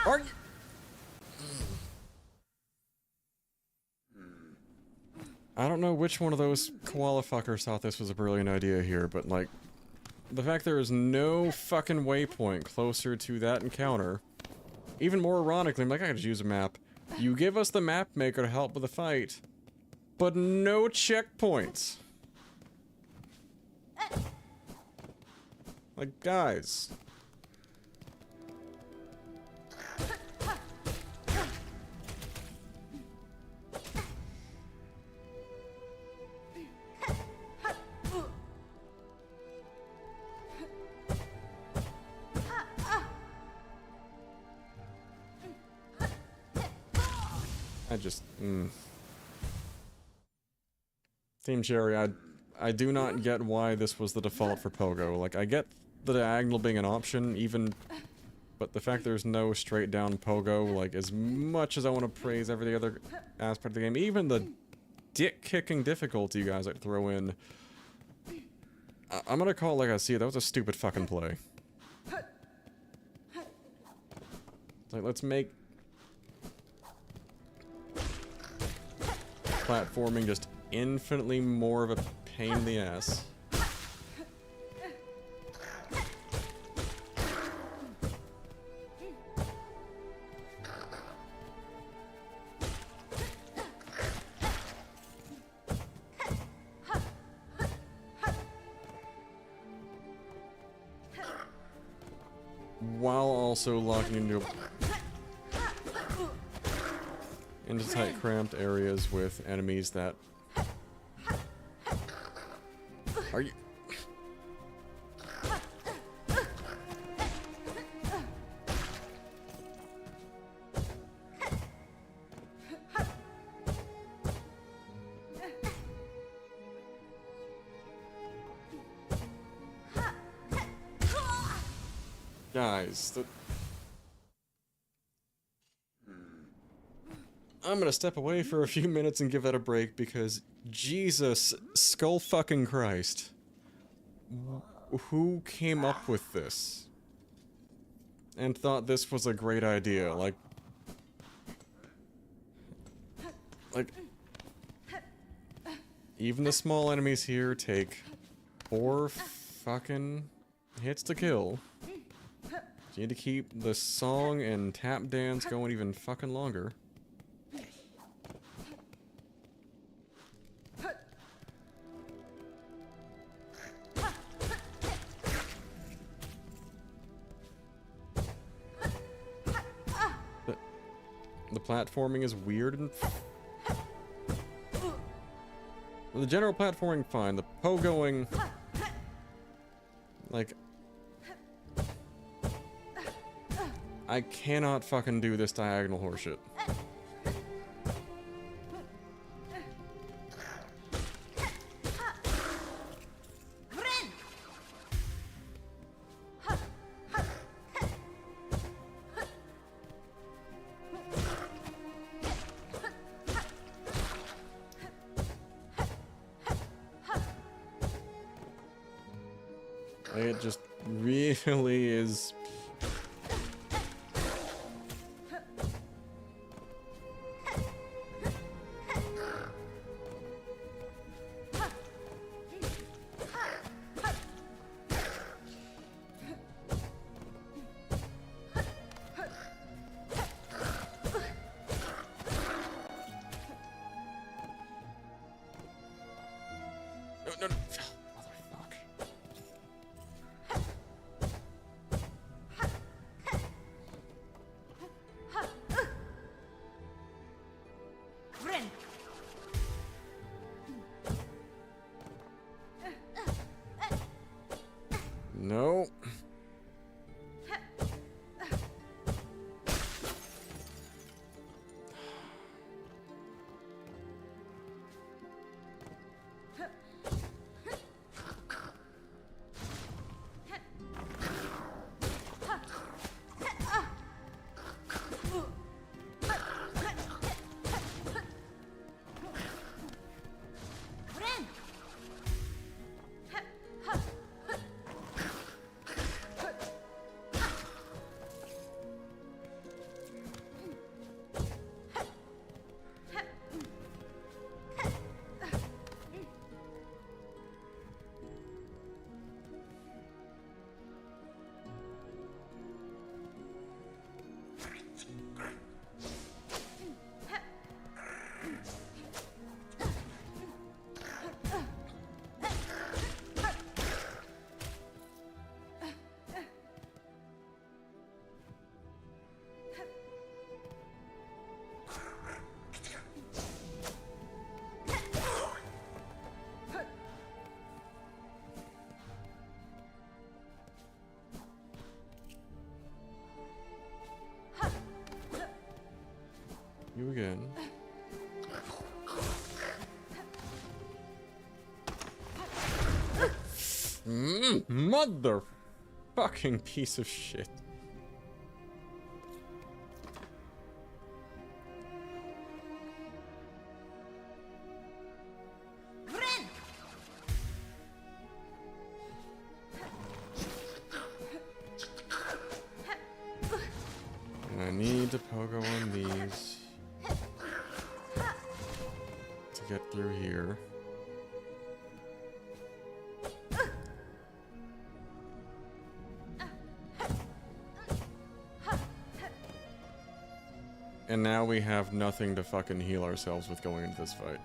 Are you? I don't know which one of those koala fuckers thought this was a brilliant idea here, but like, the fact there is no fucking waypoint closer to that encounter, even more ironically, I'm like, I could just use a map. You give us the map maker to help with the fight, but no checkpoints. Like, guys. I just, Team Cherry, I do not get why this was the default for Pogo. Like, I get the diagonal being an option, even, but the fact there's no straight down Pogo, like, as much as I want to praise every other aspect of the game, even the dick-kicking difficulty you guys like to throw in, I'm gonna call it like I see it, that was a stupid fucking play. Like, let's make platforming just infinitely more of a pain in the ass. While also locking into tight, cramped areas with enemies that... Are you... Guys, I'm gonna step away for a few minutes and give that a break because Jesus skull fucking Christ. Who came up with this? And thought this was a great idea, like, even the small enemies here take 4 fucking hits to kill. You need to keep the song and tap dance going even fucking longer. The platforming is weird and... The general platforming, fine. The pogoing... Like... I cannot fucking do this diagonal horseshit. It just really is... No, no, no. Motherfuck. No. You again. Motherfucking piece of shit. And I need to pogo on these to get through here. And now we have nothing to fucking heal ourselves with going into this fight.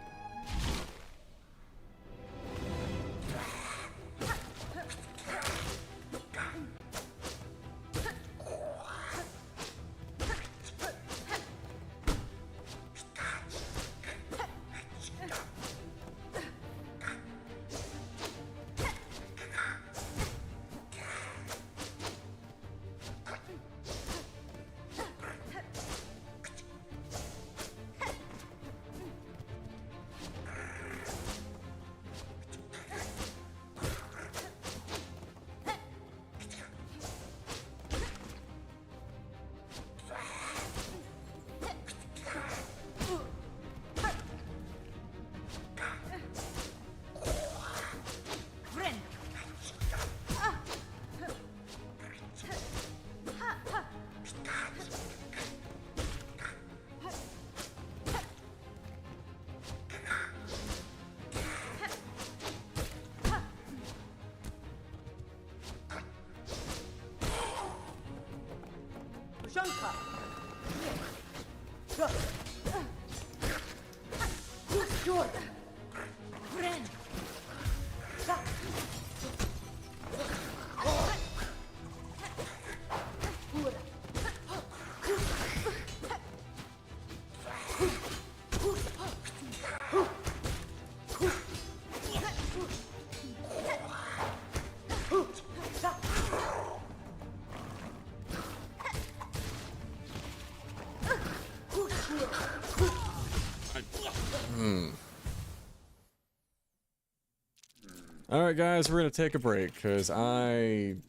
Alright guys, we're gonna take a break, because I'm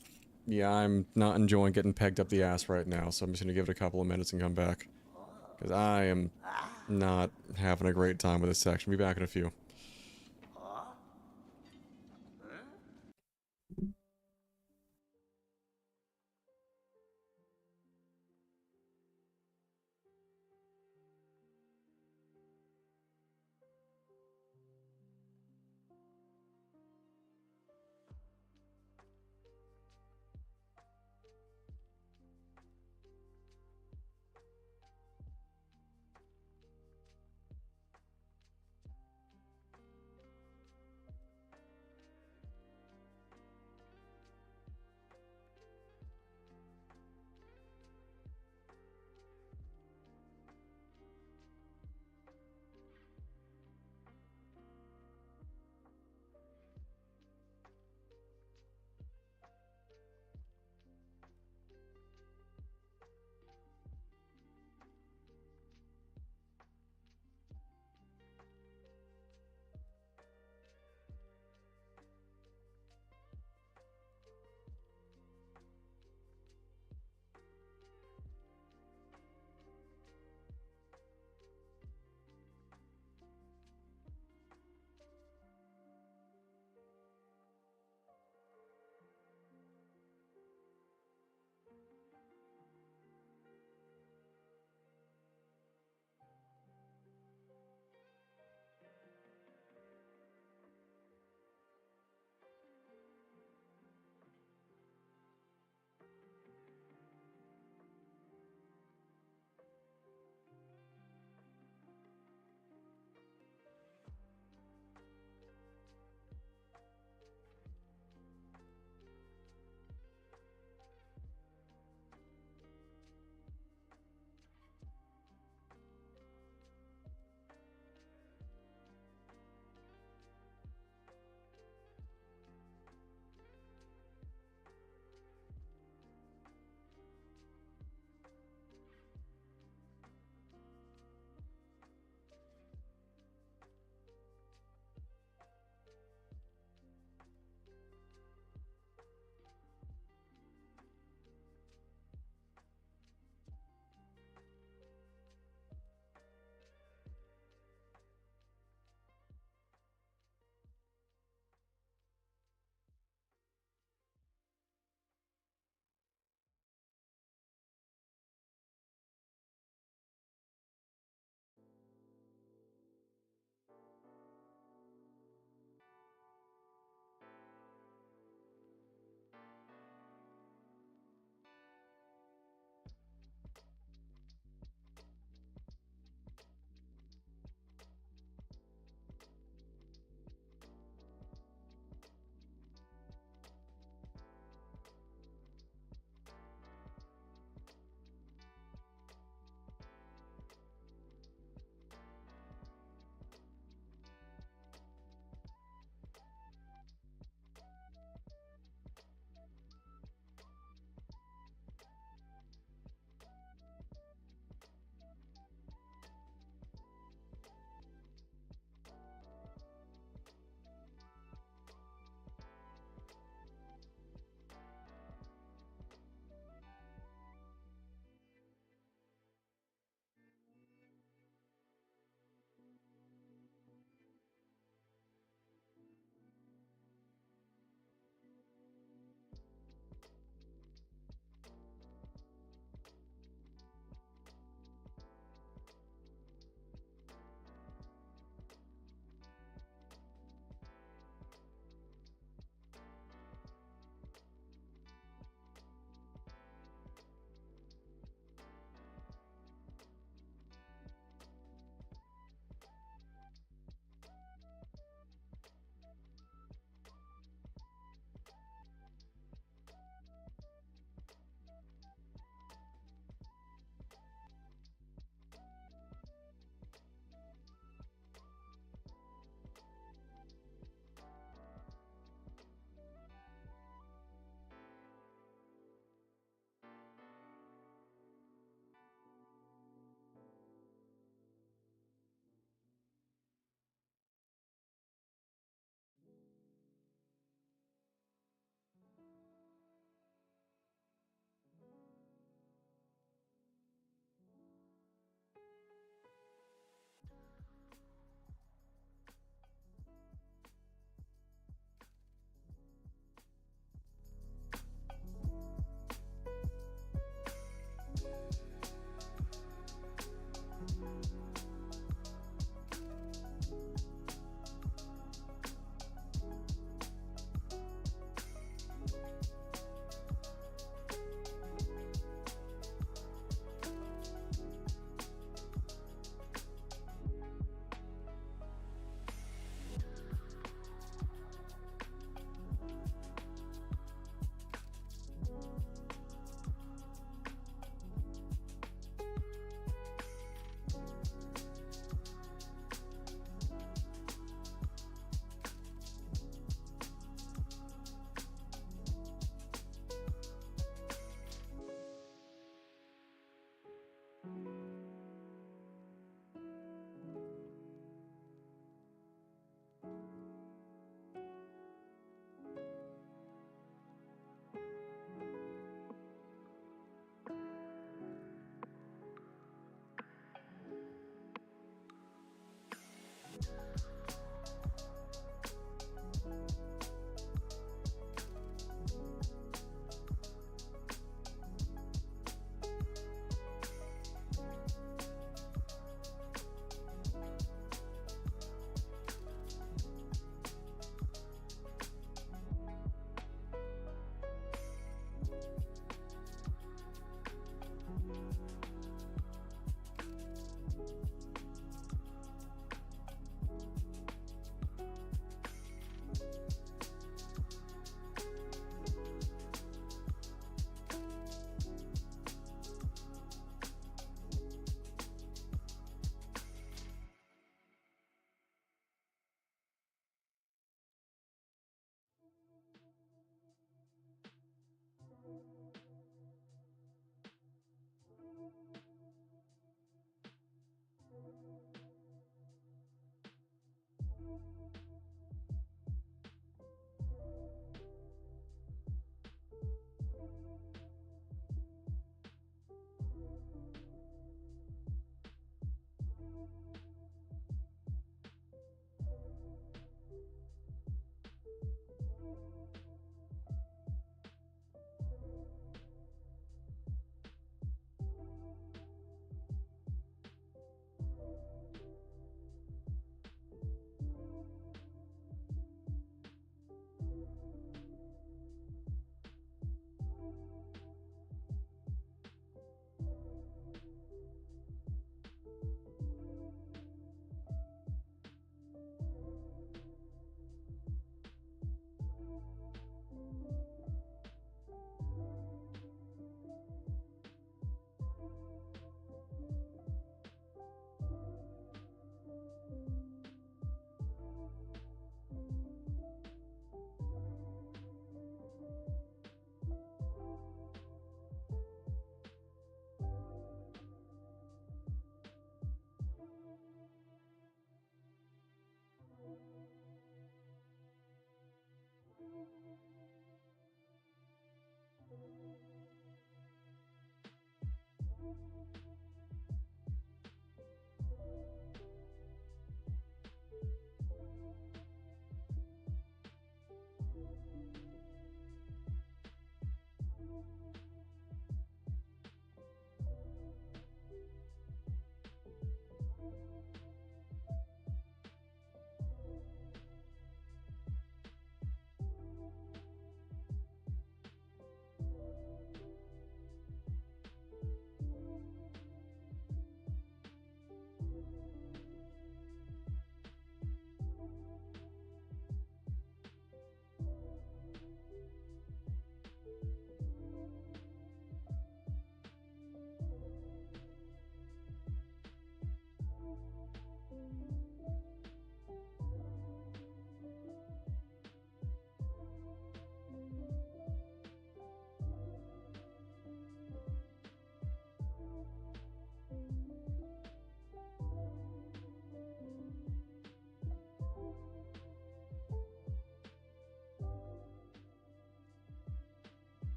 not enjoying getting pegged up the ass right now, so I'm just gonna give it a couple of minutes and come back. Because I am not having a great time with this section. Be back in a few.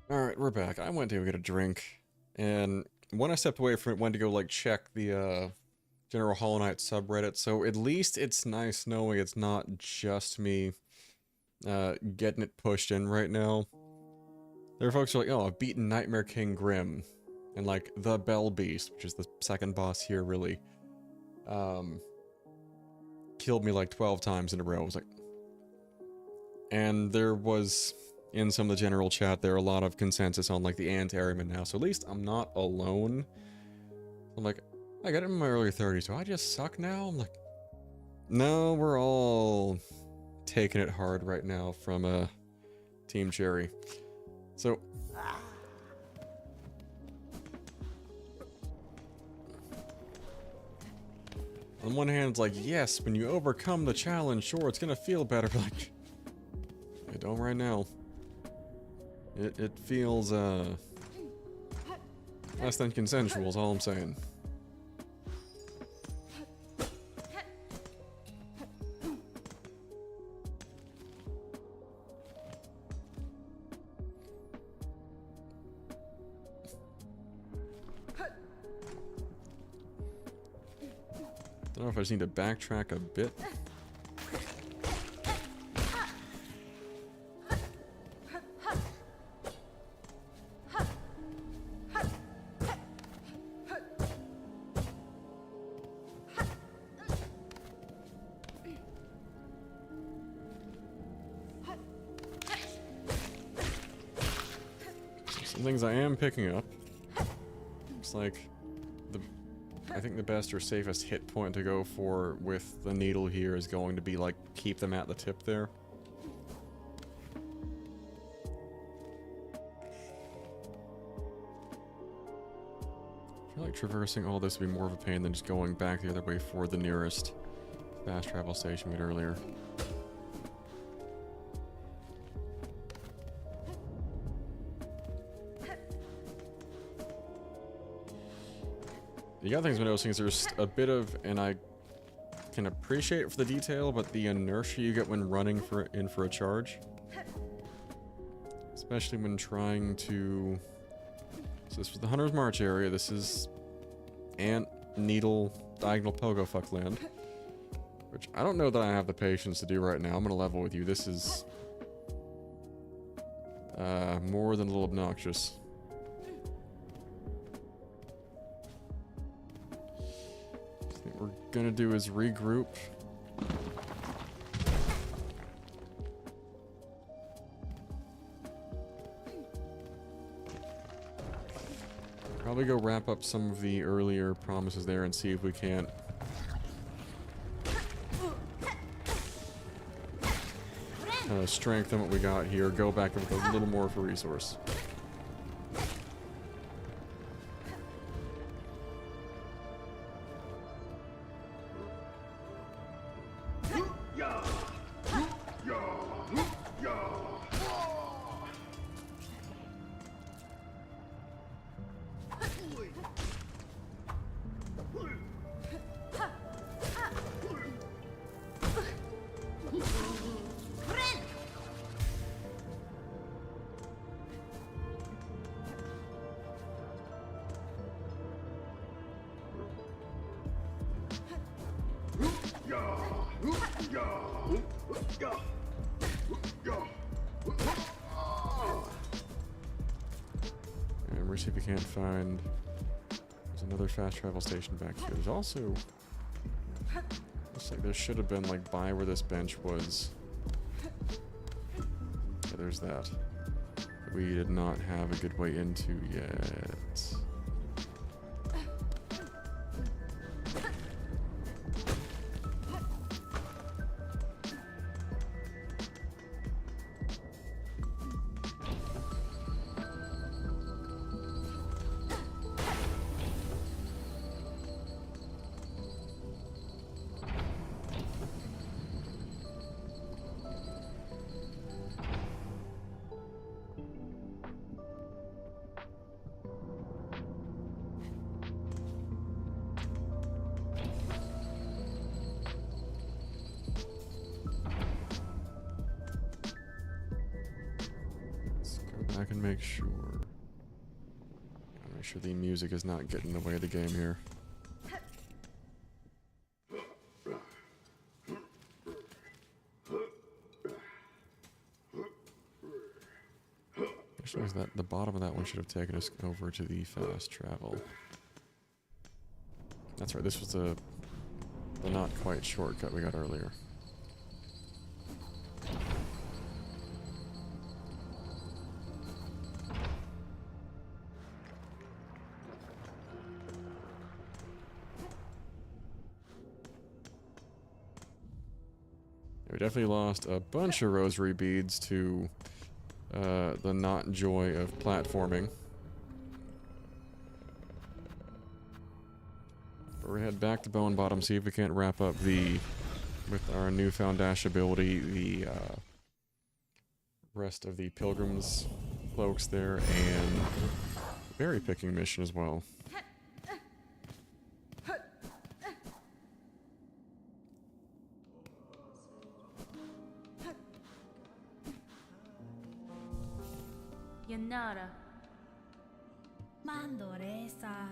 Alright, we're back. I went to go get a drink, and when I stepped away from it, went to go, like, check the, General Hollow Knight subreddit, so at least it's nice knowing it's not just me, getting it pushed in right now. There are folks who are like, oh, I've beaten Nightmare King Grim, and, like, the Bell Beast, which is the second boss here, really, killed me, like, 12 times in a row. I was like... And there was... in some of the general chat, there are a lot of consensus on, like, the anti-Airman now, so at least I'm not alone. I'm like, I got it in my early 30s, so I just suck now? I'm like, no, we're all taking it hard right now from, Team Cherry. So... on one hand, it's like, yes, when you overcome the challenge, sure, it's gonna feel better, but like... I don't right now. It feels, less than consensual is all I'm saying. Don't know if I just need to backtrack a bit. Some things I am picking up. Looks like I think the best or safest hit point to go for with the needle here is going to be, like, keep them at the tip there. I feel like traversing all this would be more of a pain than just going back the other way for the nearest fast travel station we had earlier. The other things I'm noticing is there's a bit of, and I can appreciate it for the detail, but the inertia you get when running in for a charge. Especially when trying to... So this was the Hunter's March area, this is Ant, Needle, Diagonal Pogo Fuck Land. Which I don't know that I have the patience to do right now, I'm gonna level with you, this is... more than a little obnoxious. What we're gonna do is regroup. Probably go wrap up some of the earlier promises there and see if we can't strengthen what we got here, go back with a little more of a resource. And we'll see if we can't find... There's another fast travel station back here. There's also... Looks like there should have been, like, by where this bench was. Yeah, there's that. We did not have a good way into yet. I can make sure. Gotta make sure the music is not getting in the way of the game here. Actually, is that the bottom of that one should have taken us over to the fast travel. That's right. This was the not quite shortcut we got earlier. We definitely lost a bunch of rosary beads to the not joy of platforming. But we're head back to Bone Bottom, see if we can't wrap up with our newfound dash ability, the rest of the pilgrims cloaks there, and berry picking mission as well. Yanara. Mandoresa.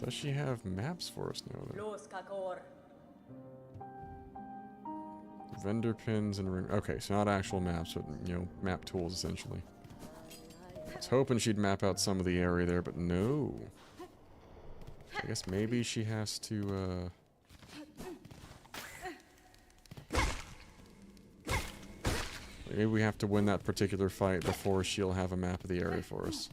Does she have maps for us now, though? Vendor pins and ring. Okay, so not actual maps, but, you know, map tools, essentially. I was hoping she'd map out some of the area there, but no. I guess maybe she has to, maybe we have to win that particular fight before she'll have a map of the area for us.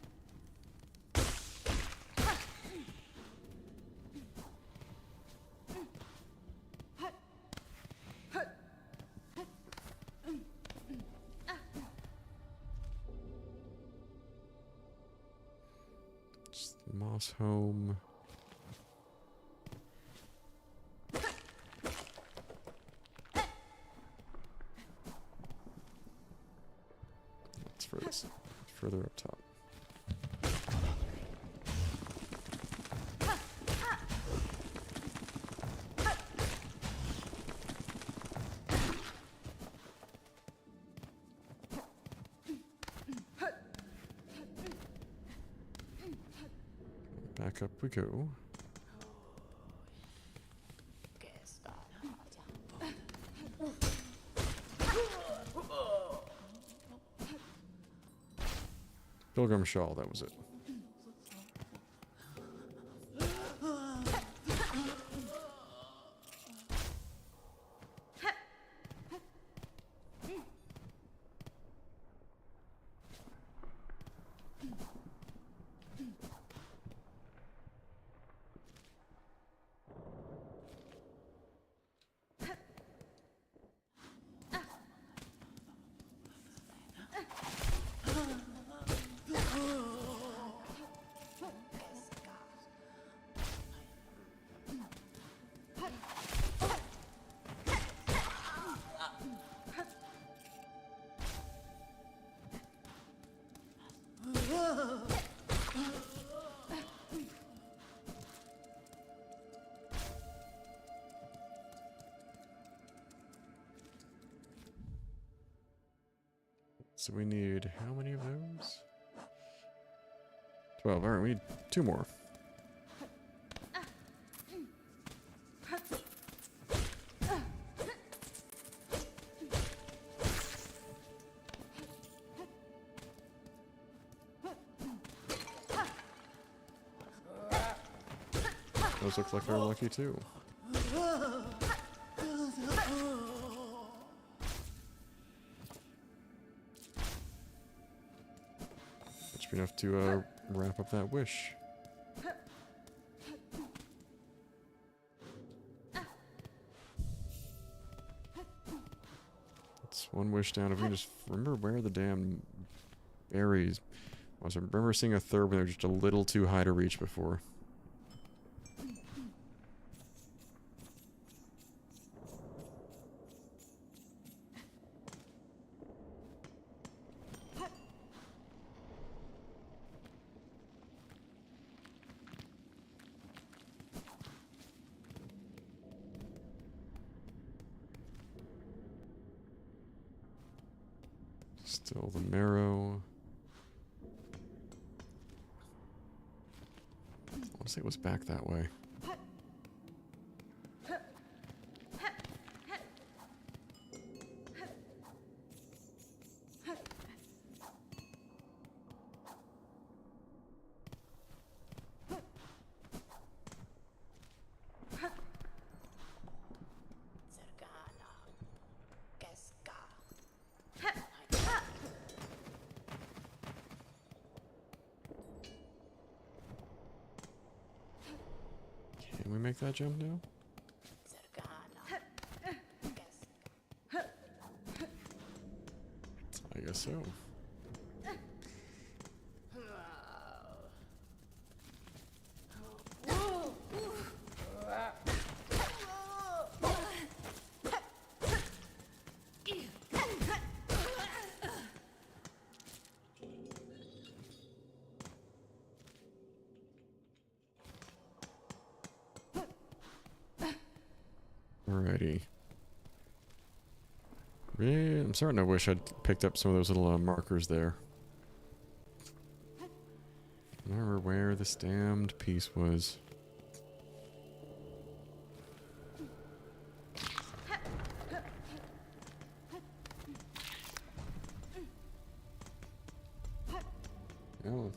Moss home. That's further up top. Back up we go. Pilgrim shawl, that was it. So we need how many of those? 12. Alright, we need 2 more. Those look like they're lucky too. That should be enough to wrap up that wish. That's one wish down. If we can just remember where the damn berries was. I remember seeing a third when they were just a little too high to reach before. Still the marrow. I want to say it was back that way. Can we make that jump now? I guess so. Alrighty. Really, I'm starting to wish I'd picked up some of those little markers there. I don't remember where this damned piece was. Oh.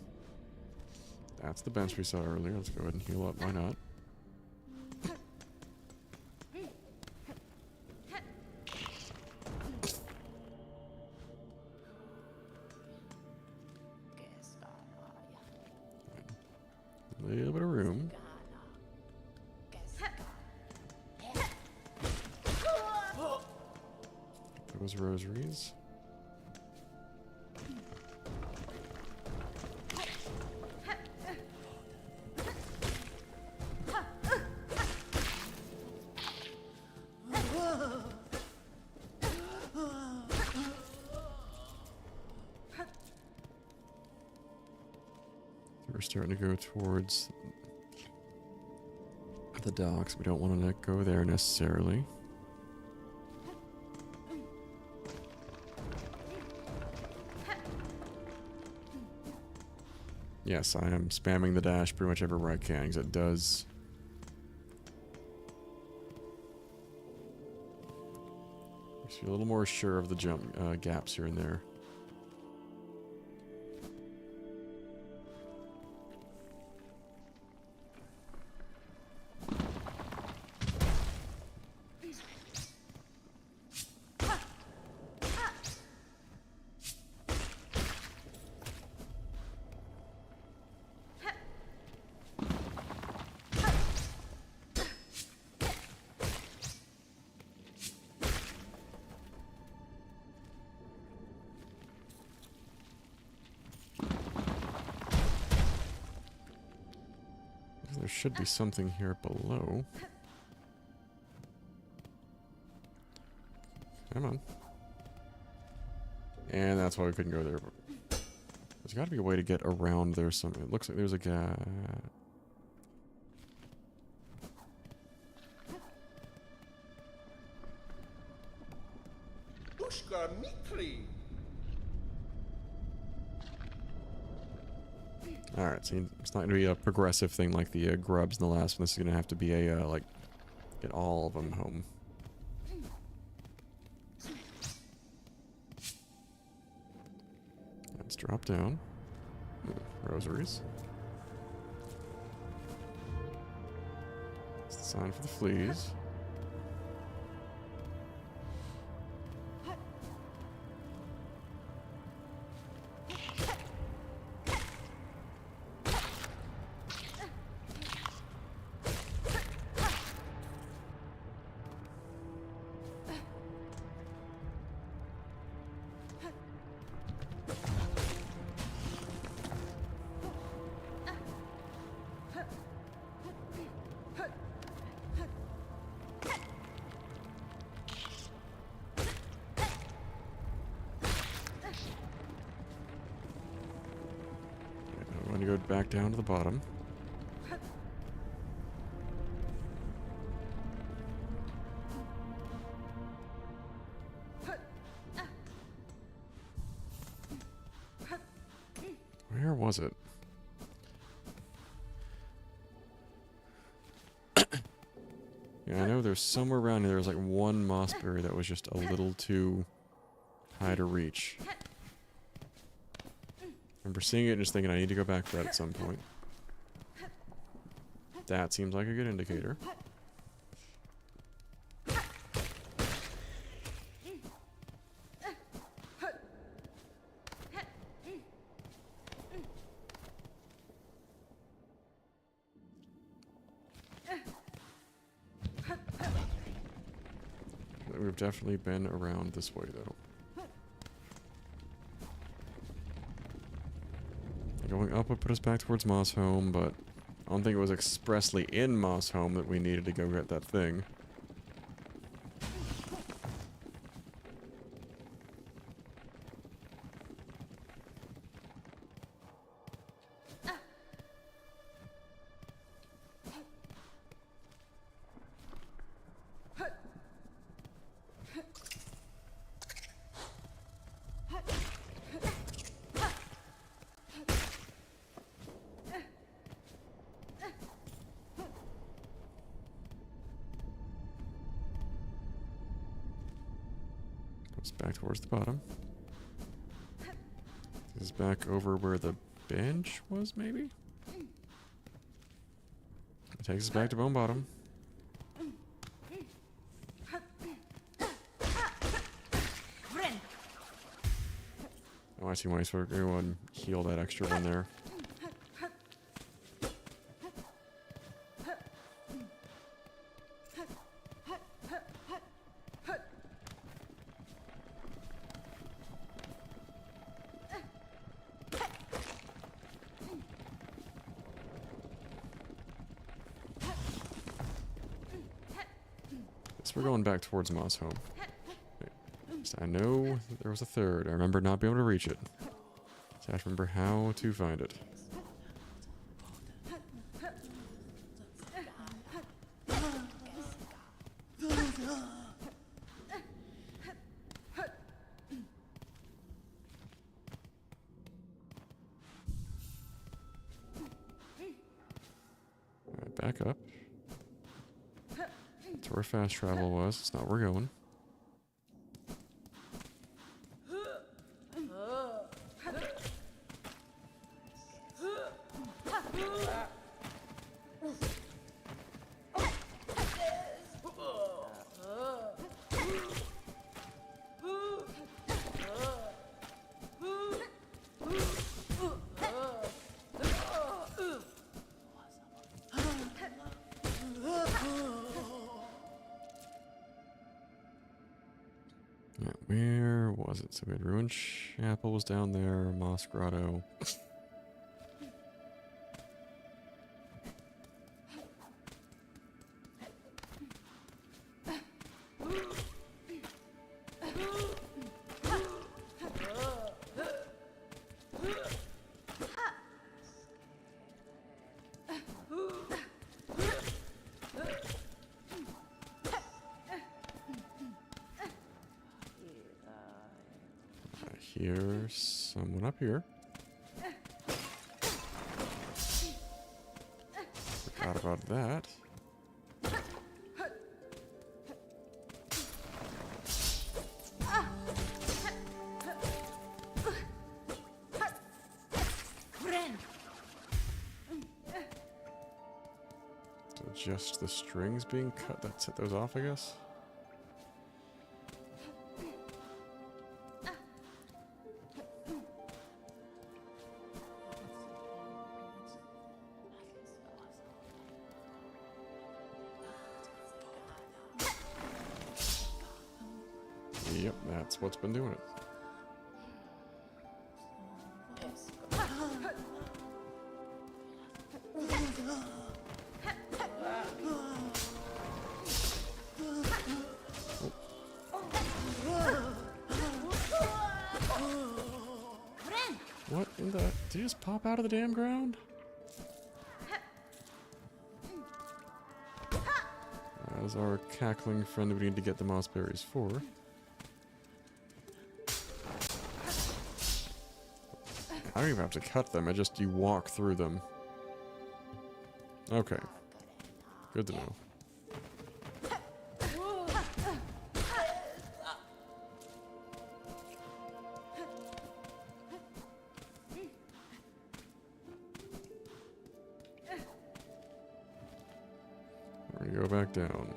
That's the bench we saw earlier. Let's go ahead and heal up. Why not? A little bit of room. Those rosaries. We're starting to go towards the docks. We don't want to let go there necessarily. Yes, I am spamming the dash pretty much everywhere I can because it does. Makes you a little more sure of the jump gaps here and there. There should be something here below. Come on. And that's why we couldn't go there. There's got to be a way to get around there. It looks like there's a gap. Ushka Mitri. Alright, so it's not going to be a progressive thing like the grubs in the last one. This is going to have to be a, like, get all of them home. Let's drop down. Rosaries. It's the sign for the fleas. I'm going to go back down to the bottom. Where was it? Yeah, I know there's somewhere around here there was like one mossberry that was just a little too high to reach. I remember seeing it and just thinking I need to go back for that at some point. That seems like a good indicator. We've definitely been around this way, though. Going up would put us back towards Moss Home, but I don't think it was expressly in Moss Home that we needed to go get that thing. Goes back towards the bottom. This is back over where the bench was, maybe? It takes us back to Bone Bottom. Oh, I see why everyone heal that extra one there. We're going back towards Moss Home. So I know there was a third. I remember not being able to reach it. So I have to remember how to find it. Alright, back up. That's where fast travel was. It's not where we're going. Where was it? So we had Ruined Chapel was down there, Moss Grotto. Here's someone up here. Forgot about that. So just the strings being cut that set those off, I guess? Yep, that's what's been doing it. What in the... Did he just pop out of the damn ground? As our cackling friend we need to get the moss berries for. I don't even have to cut them, you walk through them. Okay. Good to know. We're gonna go back down.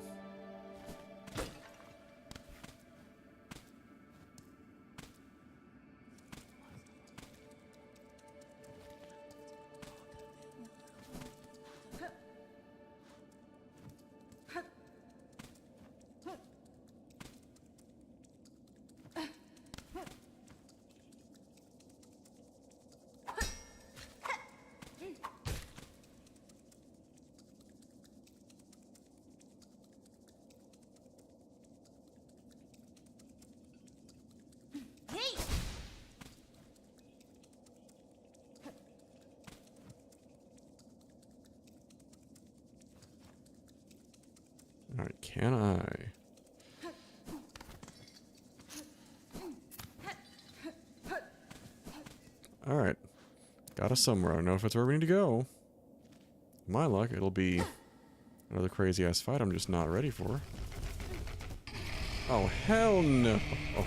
Alright, can I? Alright. Got us somewhere. I don't know if it's where we need to go. My luck, it'll be another crazy ass fight I'm just not ready for. Oh, hell no! Oh.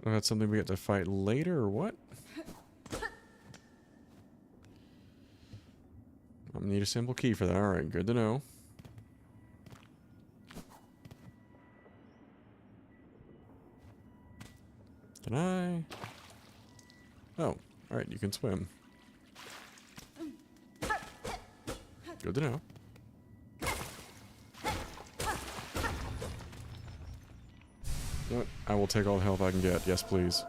Oh, that's something we get to fight later, or what? I need a simple key for that. Alright, good to know. Can I? Oh, alright, you can swim. Good to know. You know what? I will take all the help I can get. Yes, please.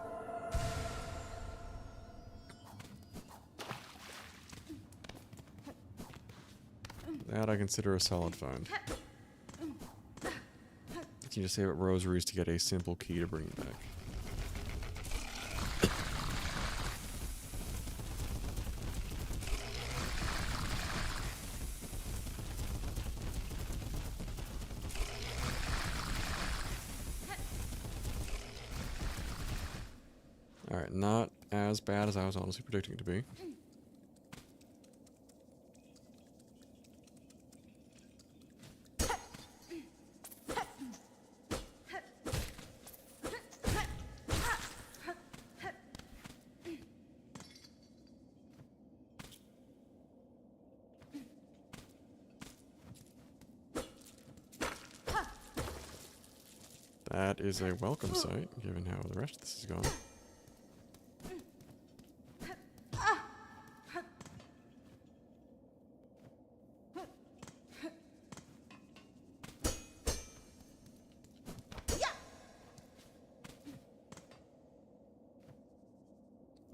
That I consider a solid find. You can just save up rosaries to get a simple key to bring it back. Alright, not as bad as I was honestly predicting it to be. That is a welcome sight, given how the rest of this is gone.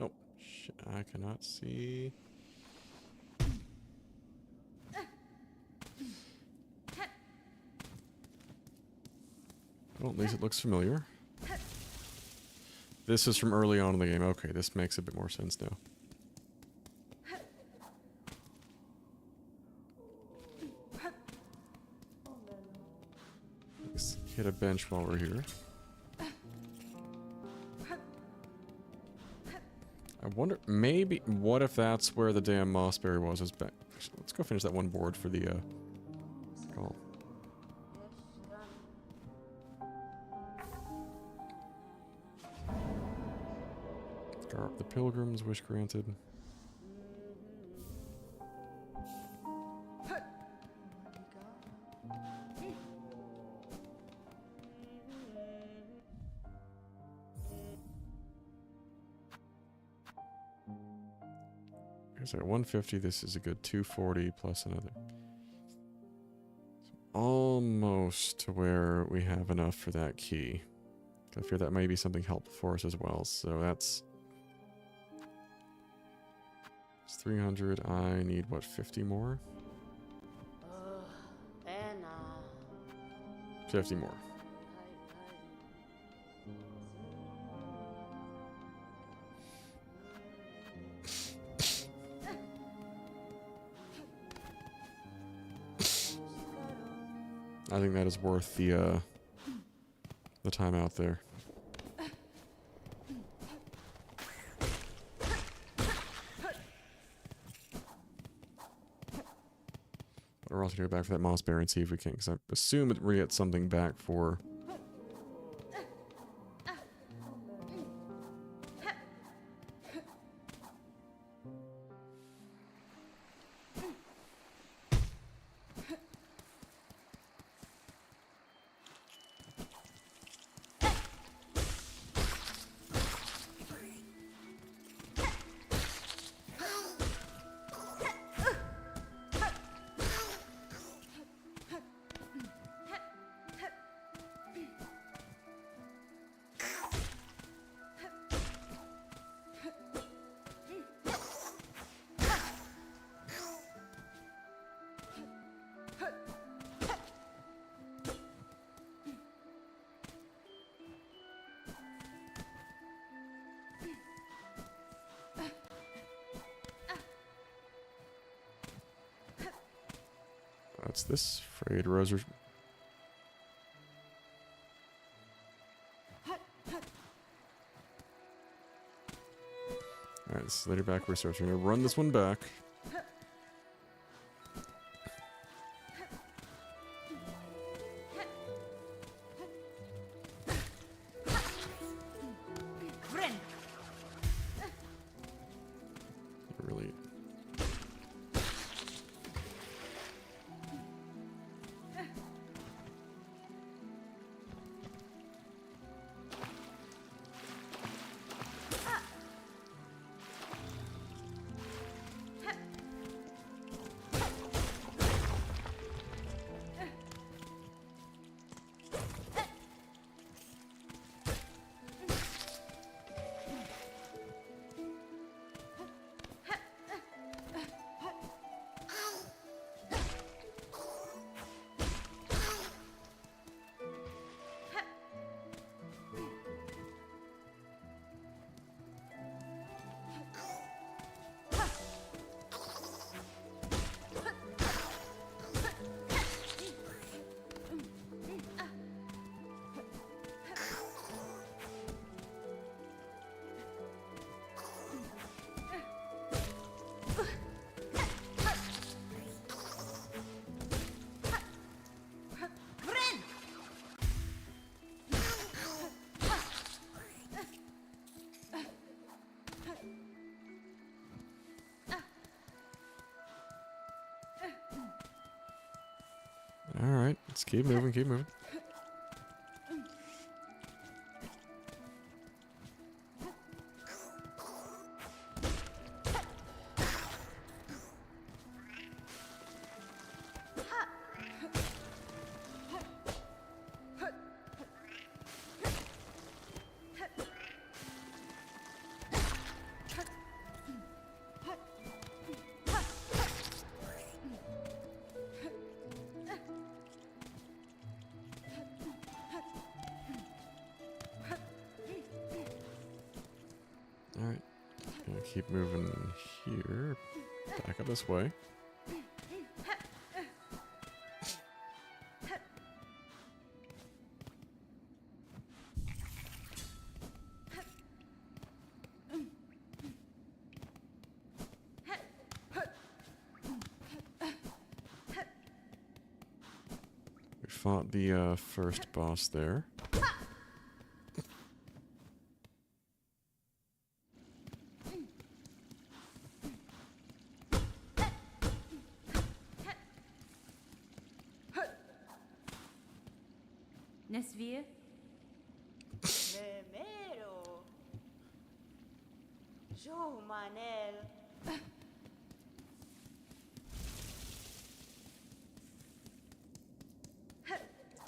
Oh, shit, I cannot see. Well, at least it looks familiar. This is from early on in the game. Okay, this makes a bit more sense now. Let's hit a bench while we're here. I wonder, maybe, what if that's where the damn mossberry was? Let's go finish that one board for the, call. Scar up the pilgrims, wish granted. So at 150, this is a good 240 plus another. Almost to where we have enough for that key. I fear that may be something helpful for us as well. So it's 300. I need, what, 50 more? 50 more. I think that is worth the time out there. But we're also going to go back for that moss bear and see if we can, because I assume that we get something back for... That's this frayed rosary. Alright, this is later back research. We're gonna run this one back. Really. Alright, let's keep moving, keep moving. keep moving here. Back up this way. We fought the first boss there. Nesvir? Memero. Jo Manel.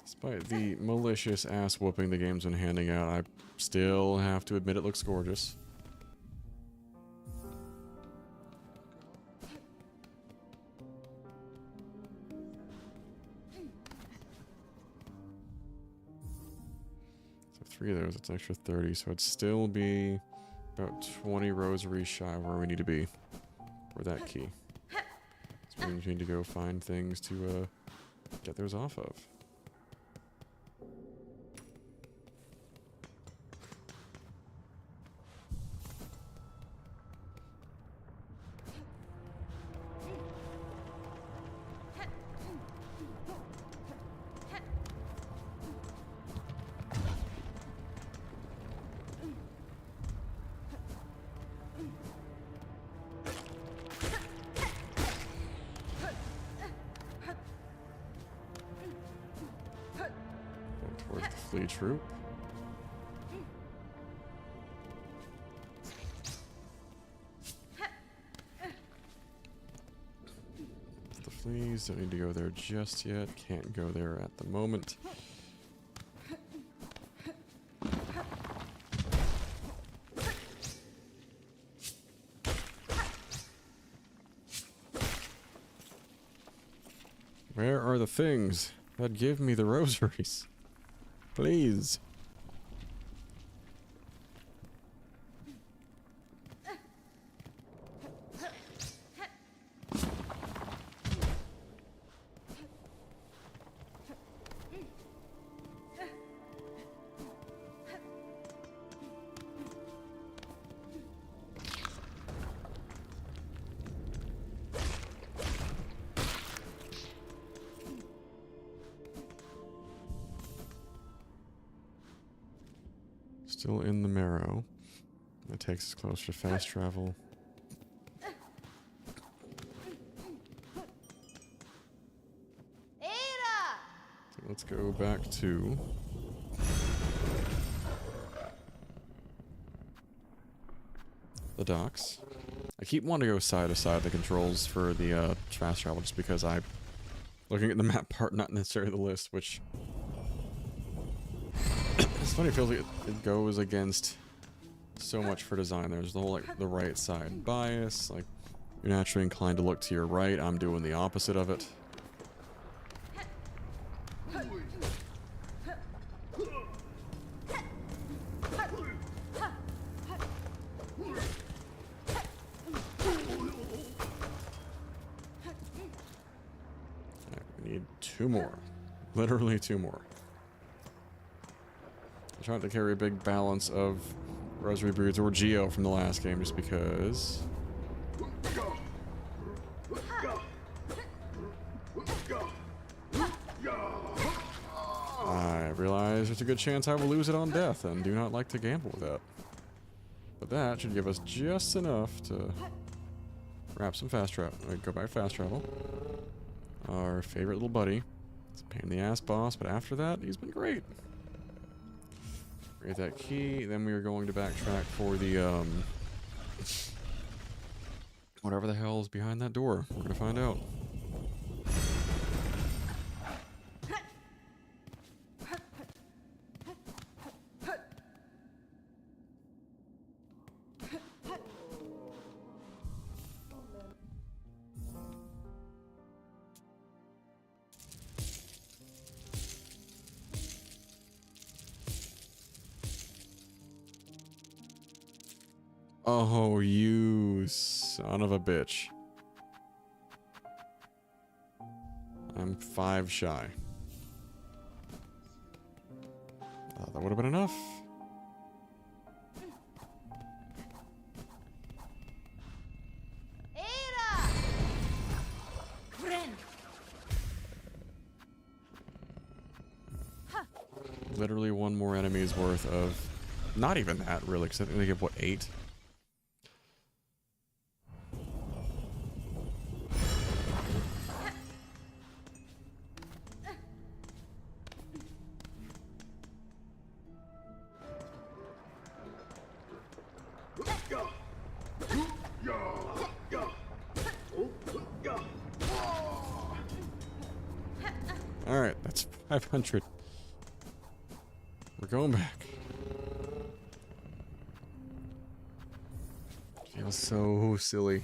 Despite the malicious ass whooping the game's been handing out, I still have to admit it looks gorgeous. So 3 of those, it's an extra 30, so it'd still be about 20 rosaries shy where we need to be for that key. So we need to go find things to get those off of. Towards the flea troop. The fleas don't need to go there just yet. Can't go there at the moment. Where are the things that give me the rosaries? Please. Still in the marrow. That takes us closer to fast travel. So let's go back to the docks. I keep wanting to go side to side the controls for the fast travel just because looking at the map part, not necessarily the list, which it's funny, it feels like it goes against so much for design. There's the whole, like, the right side bias, like, you're naturally inclined to look to your right. I'm doing the opposite of it. Alright, we need 2 more. Literally 2 more. I'm trying to carry a big balance of Rosary Broods or Geo from the last game just because. I realize there's a good chance I will lose it on death and do not like to gamble with that. But that should give us just enough to wrap some fast travel. Go back fast travel. Our favorite little buddy. It's a pain in the ass boss, but after that, he's been great. Get that key, then we are going to backtrack for the, whatever the hell is behind that door. We're gonna find out. Oh, you son of a bitch. I'm 5 shy. That would have been enough. Era! Literally one more enemy's worth of... Not even that, really, because I think they give, what, 8? Alright, that's 500. We're going back. Feels so silly.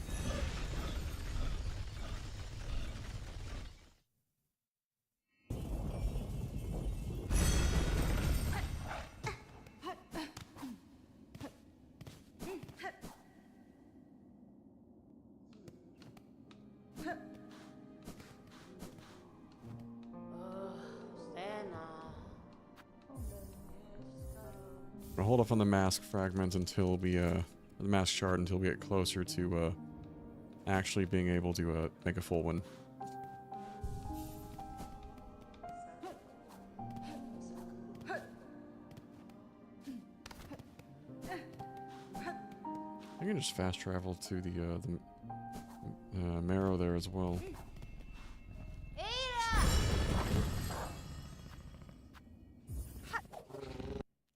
I'll hold off on the mask fragment until we, the mask shard until we get closer to, actually being able to, make a full one. I can just fast travel to the marrow there as well.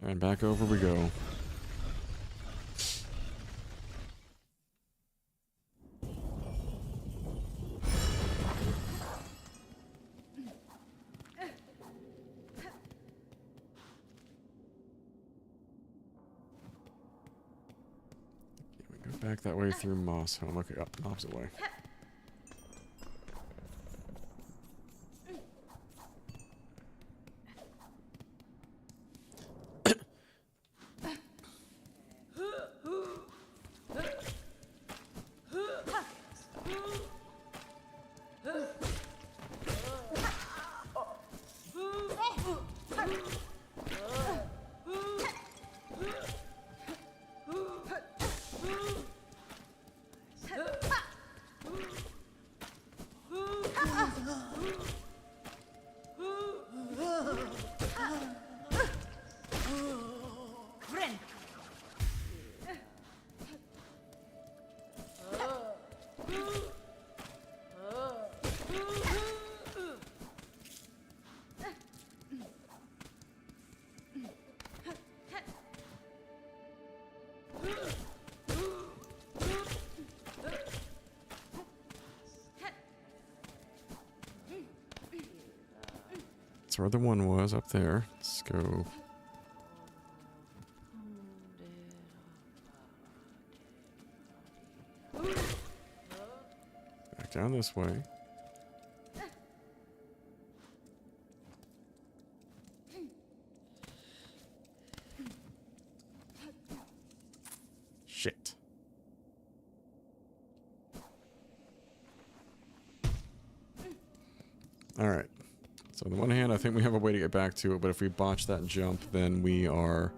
And back over we go. We go back that way through Moss Home. Okay, up, opposite way. That's where the one was, up there. Let's go. Back down this way. Shit. Alright. So on the one hand, I think we have a way to get back to it, but if we botch that jump, then we are...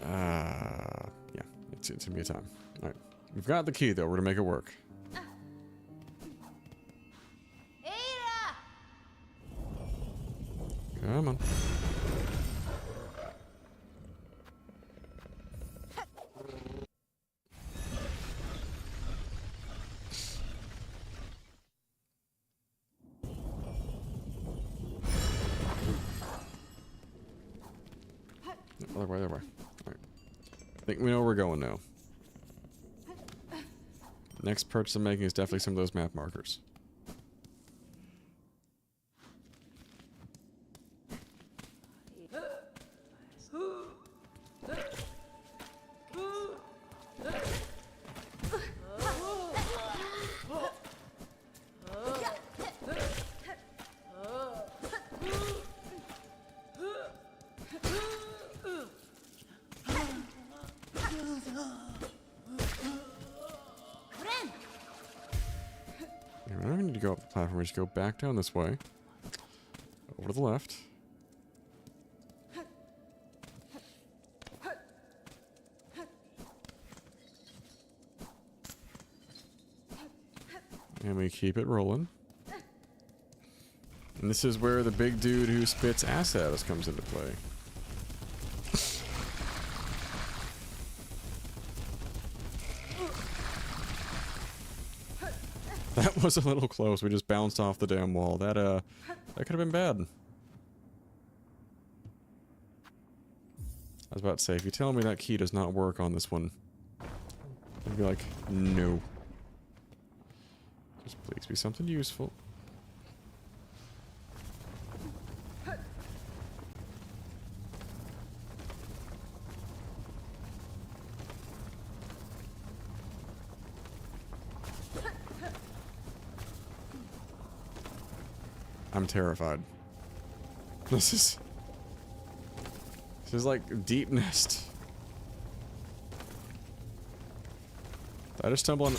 yeah, it's gonna be a time. Alright. We've got the key, though. We're gonna make it work. Come on. Other way, other way. Alright. I think we know where we're going now. Next purchase I'm making is definitely some of those map markers. We don't need to go up the platform. We just go back down this way. Over to the left. And we keep it rolling. And this is where the big dude who spits acid at us comes into play. That was a little close. We just bounced off the damn wall. That could have been bad. I was about to say, if you tell me that key does not work on this one, I'd be like, no. Just please be something useful. I'm terrified. This is like deep nest. Did I just stumble on?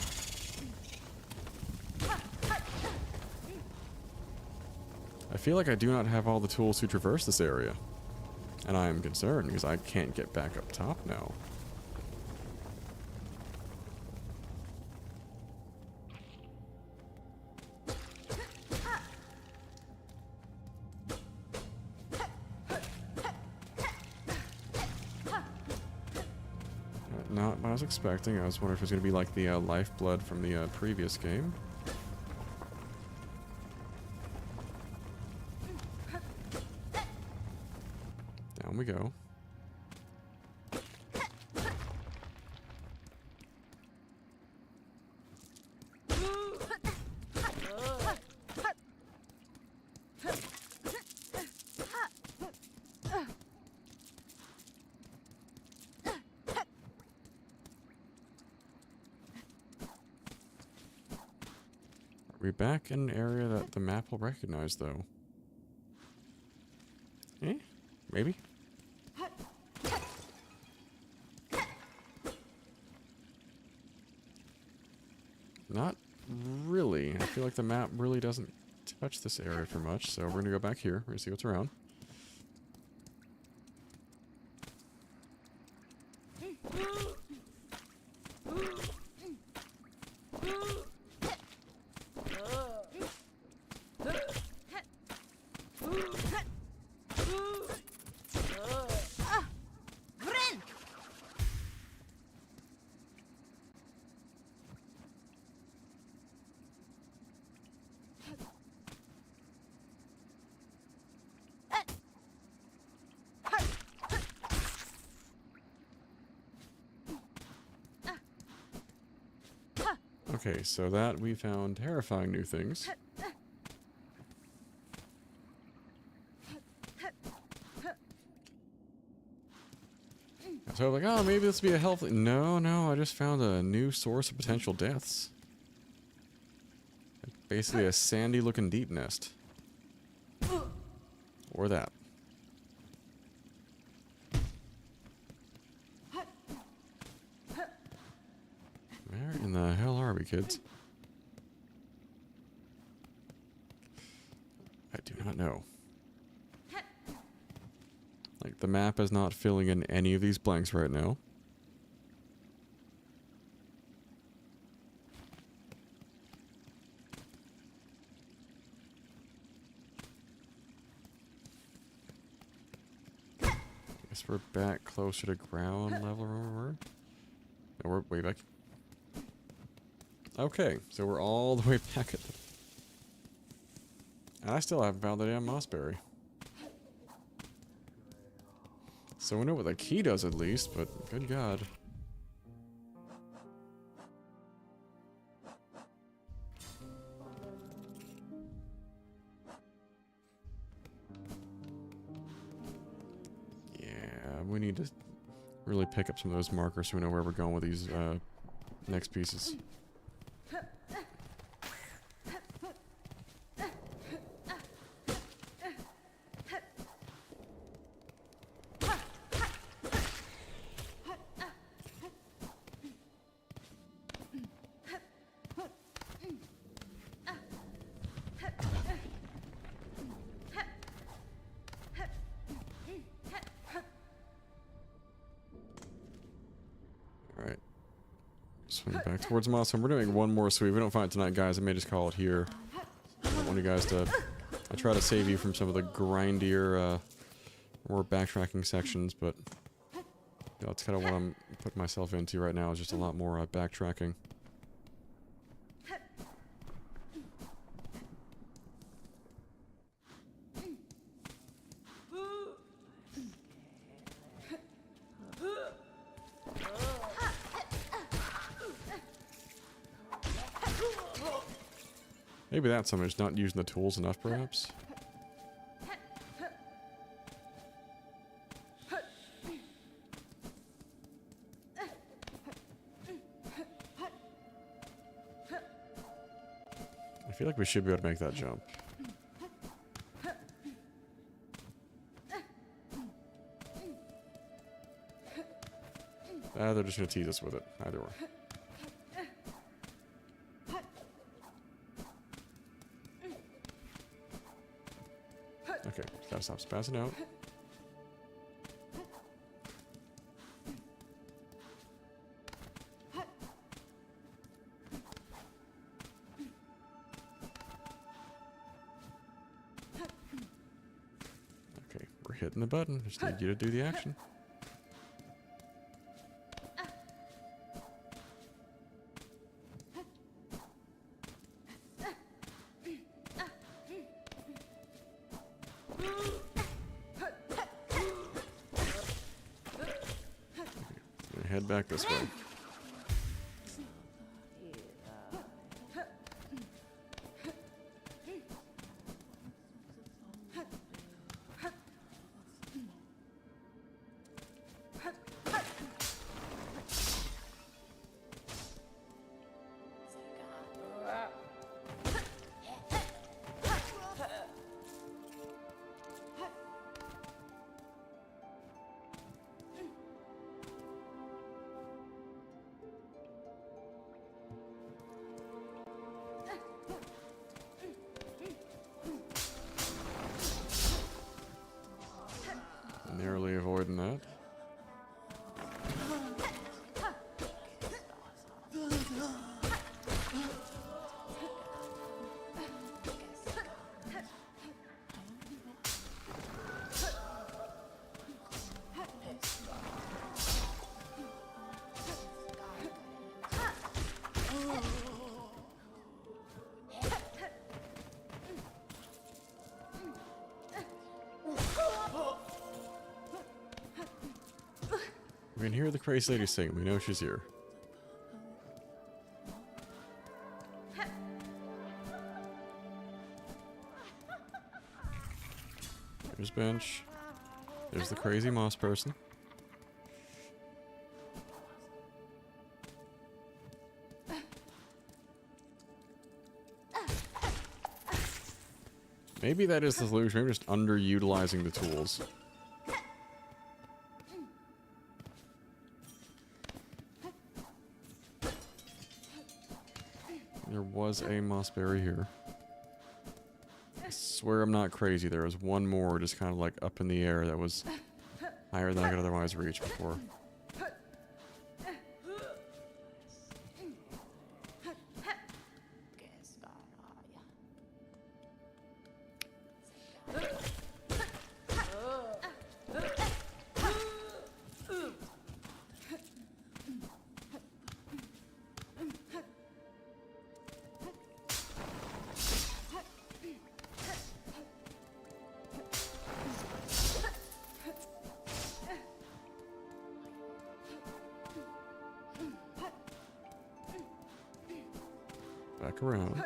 I feel like I do not have all the tools to traverse this area, and I am concerned because I can't get back up top now. Not what I was expecting. I was wondering if it was going to be like the lifeblood from the previous game. Down we go. We're back in an area that the map will recognize, though. Eh? Maybe? Not really. I feel like the map really doesn't touch this area for much, so we're gonna go back here. We're gonna see what's around. Okay, so that we found terrifying new things. So I'm like, oh, maybe this will be a healthy... No, I just found a new source of potential deaths. Basically a sandy-looking deep nest. Or that. Where in the hell are we, kids? I do not know. Like, the map is not filling in any of these blanks right now. Guess we're back closer to ground level where we were. No, we're way back. Okay, so we're all the way back at the... And I still haven't found the damn mossberry. So we know what the key does at least, but good God. Yeah, we need to really pick up some of those markers so we know where we're going with these next pieces. Swing back towards Moss. And we're doing one more sweep. If we don't find it tonight, guys, I may just call it here. I want you guys to... I try to save you from some of the grindier, more backtracking sections, but... that's kind of what I'm putting myself into right now, is just a lot more backtracking. Maybe that's something, just not using the tools enough, perhaps? I feel like we should be able to make that jump. They're just going to tease us with it. Either way. Okay, gotta stop spazzing out. Okay, we're hitting the button. Just need you to do the action. Head back this way. Narrowly avoiding that. We can hear the crazy lady sing. We know she's here. There's Bench. There's the crazy moss person. Maybe that is the solution. Maybe just underutilizing the tools. There was a mossberry here. I swear I'm not crazy. There was one more just kind of like up in the air that was higher than I could otherwise reach before. Back around.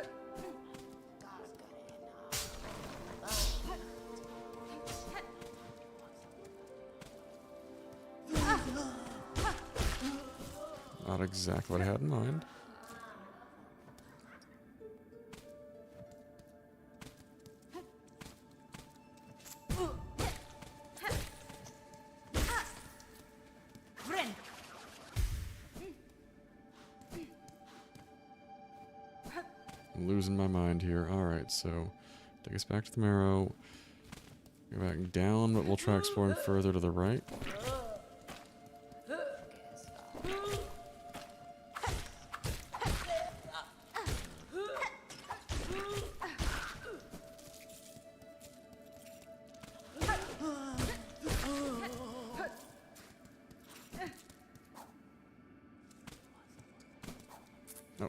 Not exactly what I had in mind. I'm losing my mind here. Alright, so take us back to the marrow. Go back down, but we'll try exploring further to the right.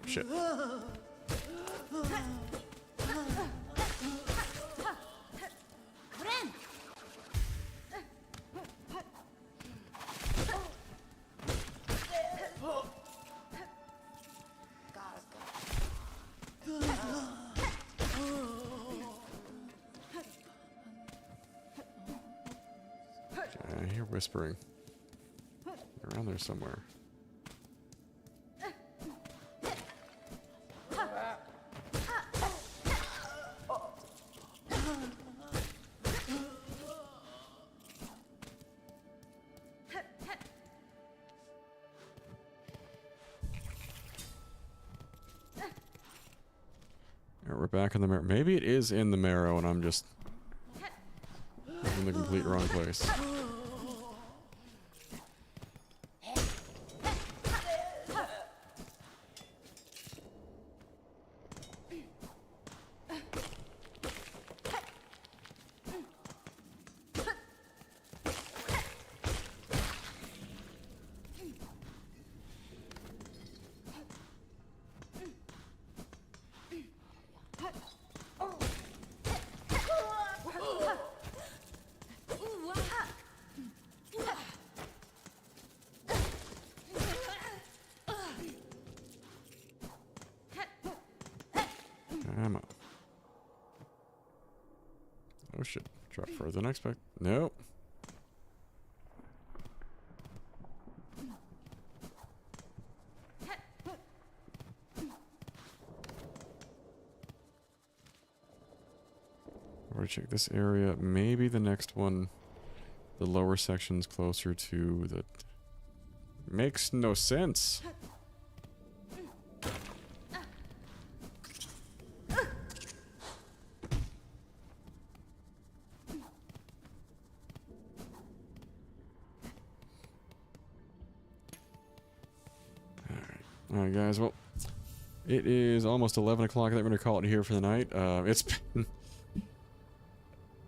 Shit. Ren! I hear whispering. Around there somewhere. Alright, we're back in the marrow. Maybe it is in the marrow and I'm just in the complete wrong place. Come on. Oh shit. Drop further than I expect. Nope. Already check this area. Maybe the next one, the lower section's closer to the... Makes no sense. Alright guys, well, it is almost 11 o'clock. I think we're going to call it here for the night. It's been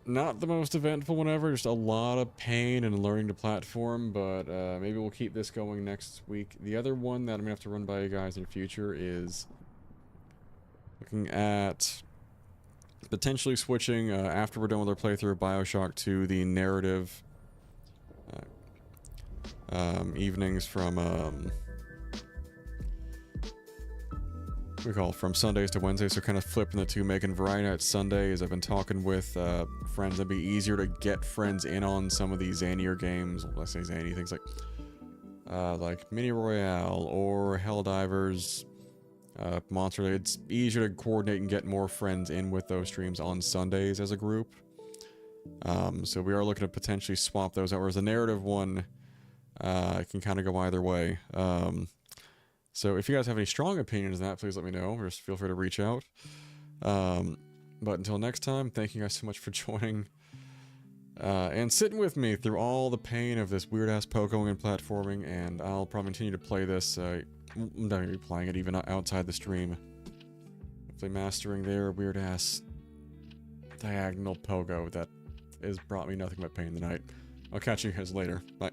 not the most eventful one ever, just a lot of pain and learning to platform, but maybe we'll keep this going next week. The other one that I'm going to have to run by you guys in the future is looking at potentially switching, after we're done with our playthrough of Bioshock, to the narrative evenings from... we call it from Sundays to Wednesdays, so kind of flipping the two, making variety night Sundays. I've been talking with friends. It'd be easier to get friends in on some of these zanier games. Let's say zany things like Mini Royale or Helldivers, Monster. It's easier to coordinate and get more friends in with those streams on Sundays as a group. So we are looking to potentially swap those out. Whereas the narrative one can kind of go either way. So if you guys have any strong opinions on that, please let me know, or just feel free to reach out. But until next time, thank you guys so much for joining and sitting with me through all the pain of this weird-ass pogoing and platforming, and I'll probably continue to play this. I'm not going to be playing it even outside the stream. Hopefully mastering their weird-ass diagonal pogo that has brought me nothing but pain tonight. I'll catch you guys later. Bye.